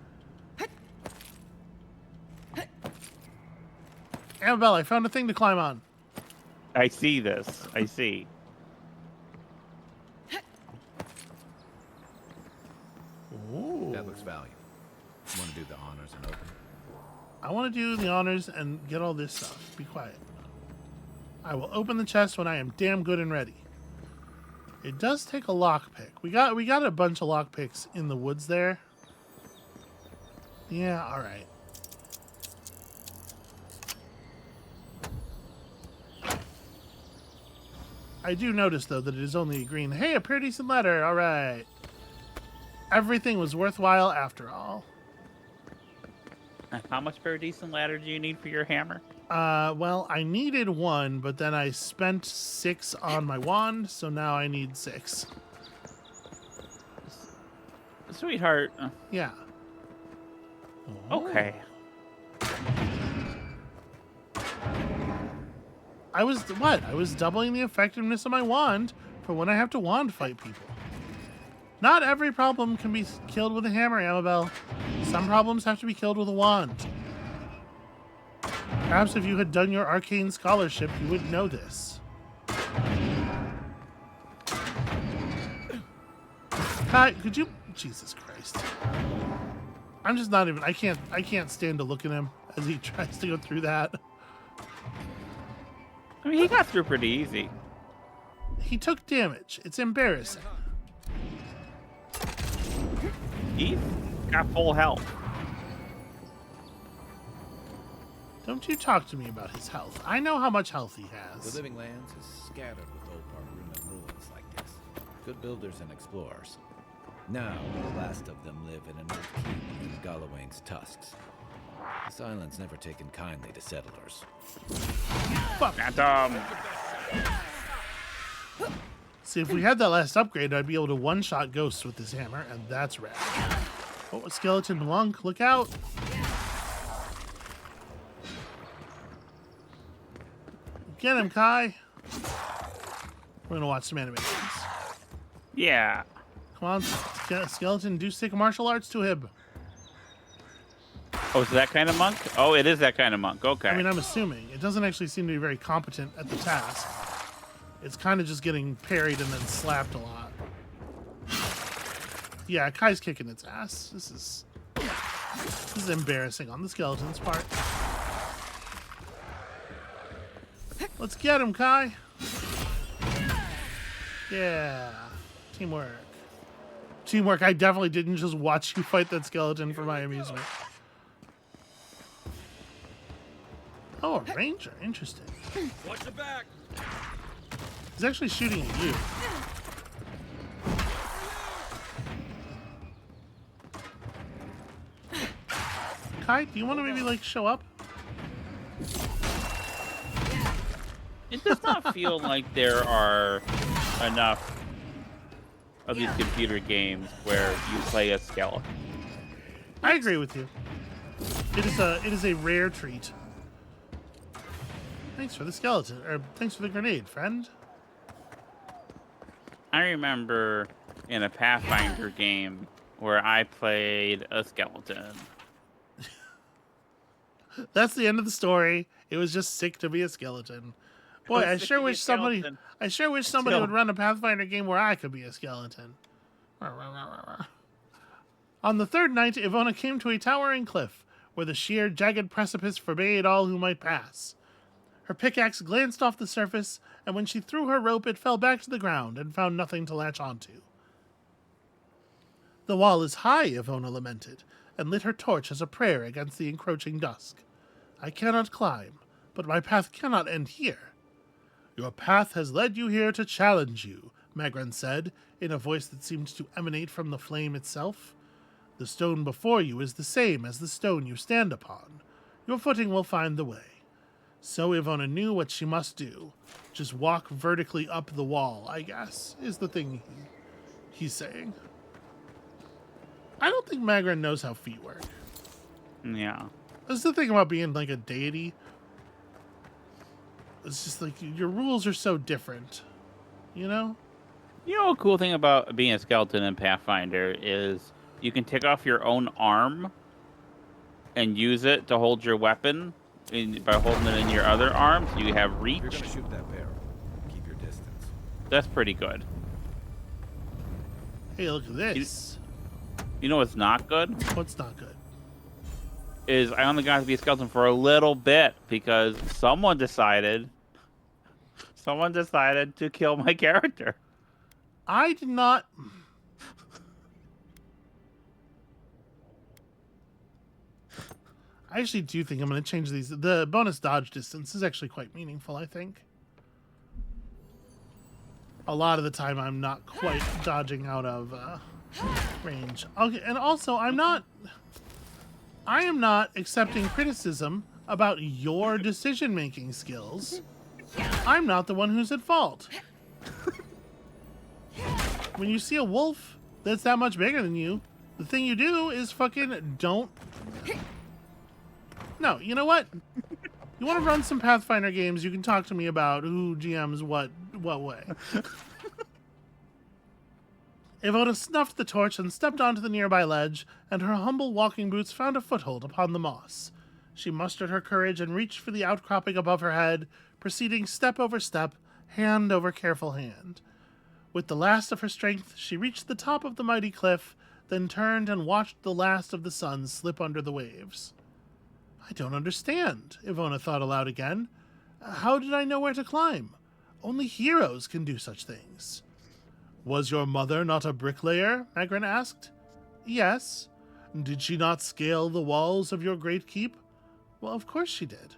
Amabel, I found a thing to climb on. I see this. I see. Ooh. That looks valuable. Want to do the honors and open? I want to do the honors and get all this stuff. Be quiet. I will open the chest when I am damn good and ready. It does take a lockpick. We got a bunch of lockpicks in the woods there. Yeah, all right. I do notice though that it is only a green. Hey, a pretty decent letter. All right. Everything was worthwhile after all. How much paradisum ladder do you need for your hammer? Well, I needed 1, but then I spent 6 on my wand, so now I need 6. Sweetheart. Yeah. Okay. I was doubling the effectiveness of my wand for when I have to wand fight people. Not every problem can be killed with a hammer, Amabel. Some problems have to be killed with a wand. Perhaps if you had done your arcane scholarship, you would know this. Kai, could you... Jesus Christ. I'm just not even... I can't stand to look at him as he tries to go through that. I mean, he got through pretty easy. He took damage. It's embarrassing. He's got full health. Don't you talk to me about his health. I know how much health he The has. Living Lands is scattered with old Barroom ruins like this. Good builders and explorers. Now, the last of them live in an old keep in Gallowayne's tusks. This island's never taken kindly to settlers. Fuck. Phantom. See, if we had that last upgrade, I'd be able to one-shot ghosts with this hammer, and that's rad. Oh, a skeleton blunk. Look out. Get him, Kai. We're gonna watch some animations. Yeah. Come on, skeleton, do stick martial arts to him. Oh, is that kind of monk? Oh, it is that kind of monk. Okay. I mean, I'm assuming. It doesn't actually seem to be very competent at the task. It's kind of just getting parried and then slapped a lot. Yeah, Kai's kicking its ass. This is embarrassing on the skeleton's part. Let's get him, Kai. Yeah. Teamwork. Teamwork. I definitely didn't just watch you fight that skeleton for my amusement. Oh, a ranger. Interesting. Watch the back. He's actually shooting at you. Kai, do you want to maybe, like, show up? It does not feel like there are enough of these computer games where you play a skeleton. I agree with you. It is a rare treat. Thanks for the skeleton, or thanks for the grenade, friend. I remember in a Pathfinder game where I played a skeleton. That's the end of the story. It was just sick to be a skeleton. Boy, I sure wish somebody would run a Pathfinder game where I could be a skeleton. On the third night, Ivona came to a towering cliff where the sheer, jagged precipice forbade all who might pass. Her pickaxe glanced off the surface, and when she threw her rope, it fell back to the ground and found nothing to latch onto. The wall is high, Ivona lamented, and lit her torch as a prayer against the encroaching dusk. I cannot climb, but my path cannot end here. Your path has led you here to challenge you, Magran said, in a voice that seemed to emanate from the flame itself. The stone before you is the same as the stone you stand upon. Your footing will find the way. So Ivona knew what she must do. Just walk vertically up the wall, I guess, is the thing he's saying. I don't think Magran knows how feet work. Yeah. That's the thing about being like a deity. It's just like your rules are so different, you know? You know, a cool thing about being a skeleton in Pathfinder is you can take off your own arm and use it to hold your weapon by holding it in your other arm. So you have reach. You're gonna shoot that barrel. Keep your distance. That's pretty good. Hey, look at this. You know what's not good? What's not good? is I only got to be a skeleton for a little bit because someone decided to kill my character. I did not. I actually do think I'm going to change these. The bonus dodge distance is actually quite meaningful, I think. A lot of the time I'm not quite dodging out of range. Okay, and also I am not accepting criticism about your decision-making skills. I'm not the one who's at fault. When you see a wolf that's that much bigger than you, the thing you do is fucking don't... No, you know what? You want to run some Pathfinder games, you can talk to me about who GMs what way. Eora snuffed the torch and stepped onto the nearby ledge, and her humble walking boots found a foothold upon the moss. She mustered her courage and reached for the outcropping above her head, proceeding step over step, hand over careful hand. With the last of her strength, she reached the top of the mighty cliff, then turned and watched the last of the sun slip under the waves. I don't understand, Ivona thought aloud again. How did I know where to climb? Only heroes can do such things. Was your mother not a bricklayer? Magrin asked. Yes. Did she not scale the walls of your great keep? Well, of course she did.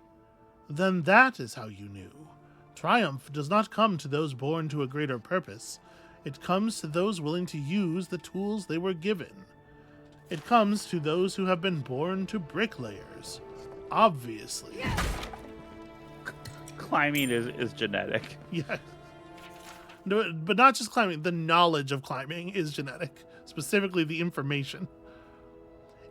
Then that is how you knew. Triumph does not come to those born to a greater purpose. It comes to those willing to use the tools they were given. It comes to those who have been born to bricklayers. Obviously. Climbing is genetic. Yeah. No, but not just climbing. The knowledge of climbing is genetic. Specifically, the information.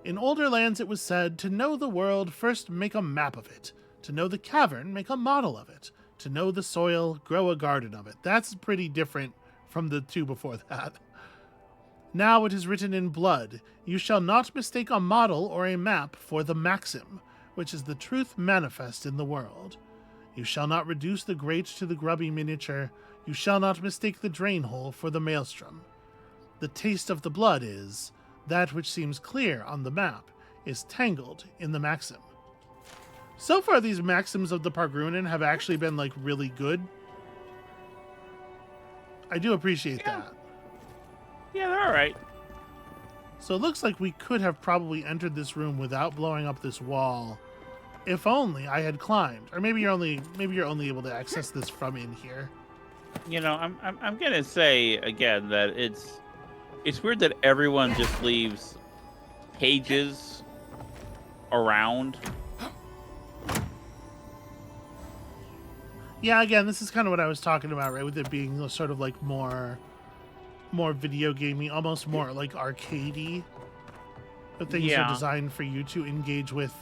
In older lands, it was said, to know the world, first make a map of it. To know the cavern, make a model of it. To know the soil, grow a garden of it. That's pretty different from the two before that. Now it is written in blood, you shall not mistake a model or a map for the maxim, which is the truth manifest in the world. You shall not reduce the great to the grubby miniature. You shall not mistake the drain hole for the maelstrom. The taste of the blood is, that which seems clear on the map is tangled in the maxim. So far, these maxims of the Pargrunen have actually been, like, really good. I do appreciate that. Yeah, they're all right. So it looks like we could have probably entered this room without blowing up this wall, if only I had climbed. Or maybe you're only able to access this from in here. You know, I'm gonna say again that it's weird that everyone just leaves pages around. Yeah, again, this is kind of what I was talking about, right? With it being sort of like more video gamey, almost more like arcadey. The things are designed for you to engage with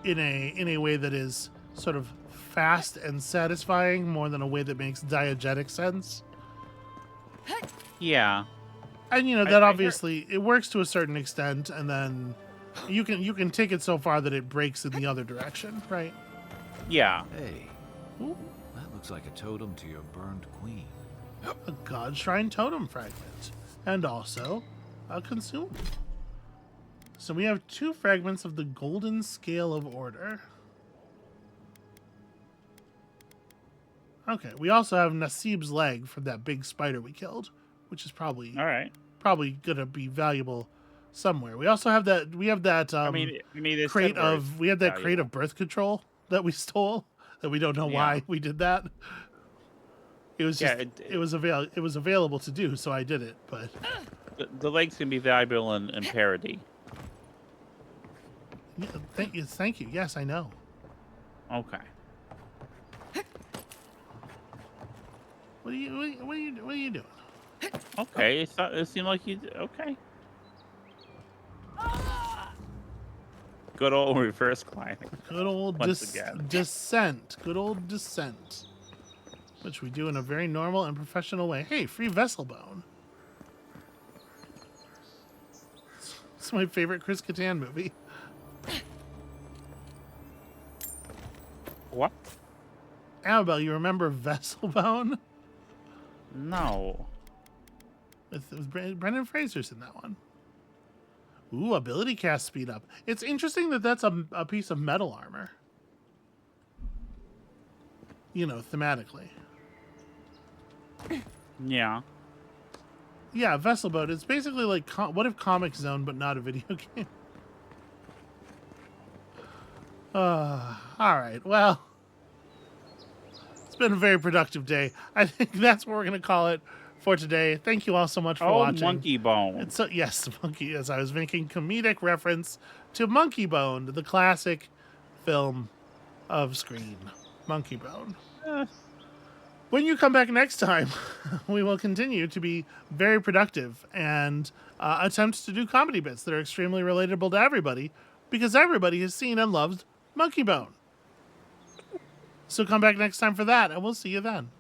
in a way that is sort of fast and satisfying more than a way that makes diegetic sense. Yeah. And you know that obviously it works to a certain extent, and then you can take it so far that it breaks in the other direction, right? Yeah. Hey, that looks like a totem to your burned queen. A god shrine totem fragment, and also a consumable. So we have 2 fragments of the golden scale of order. Okay, we also have Nasib's leg from that big spider we killed, which is probably All right. gonna be valuable somewhere. We also have that. We have that. It's crate somewhere of. We had that crate valuable. of birth control that we stole. That we don't know why we did that. It was just. It was available to do, so I did it. But The legs can be valuable in parody. yeah, thank you. Yes, I know. Okay. What are you doing? Okay. It seemed like you. Okay. Good old reverse climbing. Good old Once again. descent. Good old descent. Which we do in a very normal and professional way. Hey, free vessel bone. It's my favorite Chris Kattan movie. What? Amabel, you remember Vessel Bone? No. With Brendan Fraser's in that one. Ooh, ability cast speed up. It's interesting that that's a piece of metal armor. You know, thematically. Yeah. Yeah, Vessel Boat. It's basically like, what if Comic Zone, but not a video game? All right, well, it's been a very productive day. I think that's what we're going to call it for today. Thank you all so much for watching. Monkey Bone. And so, yes, Monkey, as I was making comedic reference to Monkey Bone, the classic film of screen. Monkey Bone. When you come back next time, we will continue to be very productive and attempt to do comedy bits that are extremely relatable to everybody, because everybody has seen and loved Monkey Bone. So come back next time for that, and we'll see you then.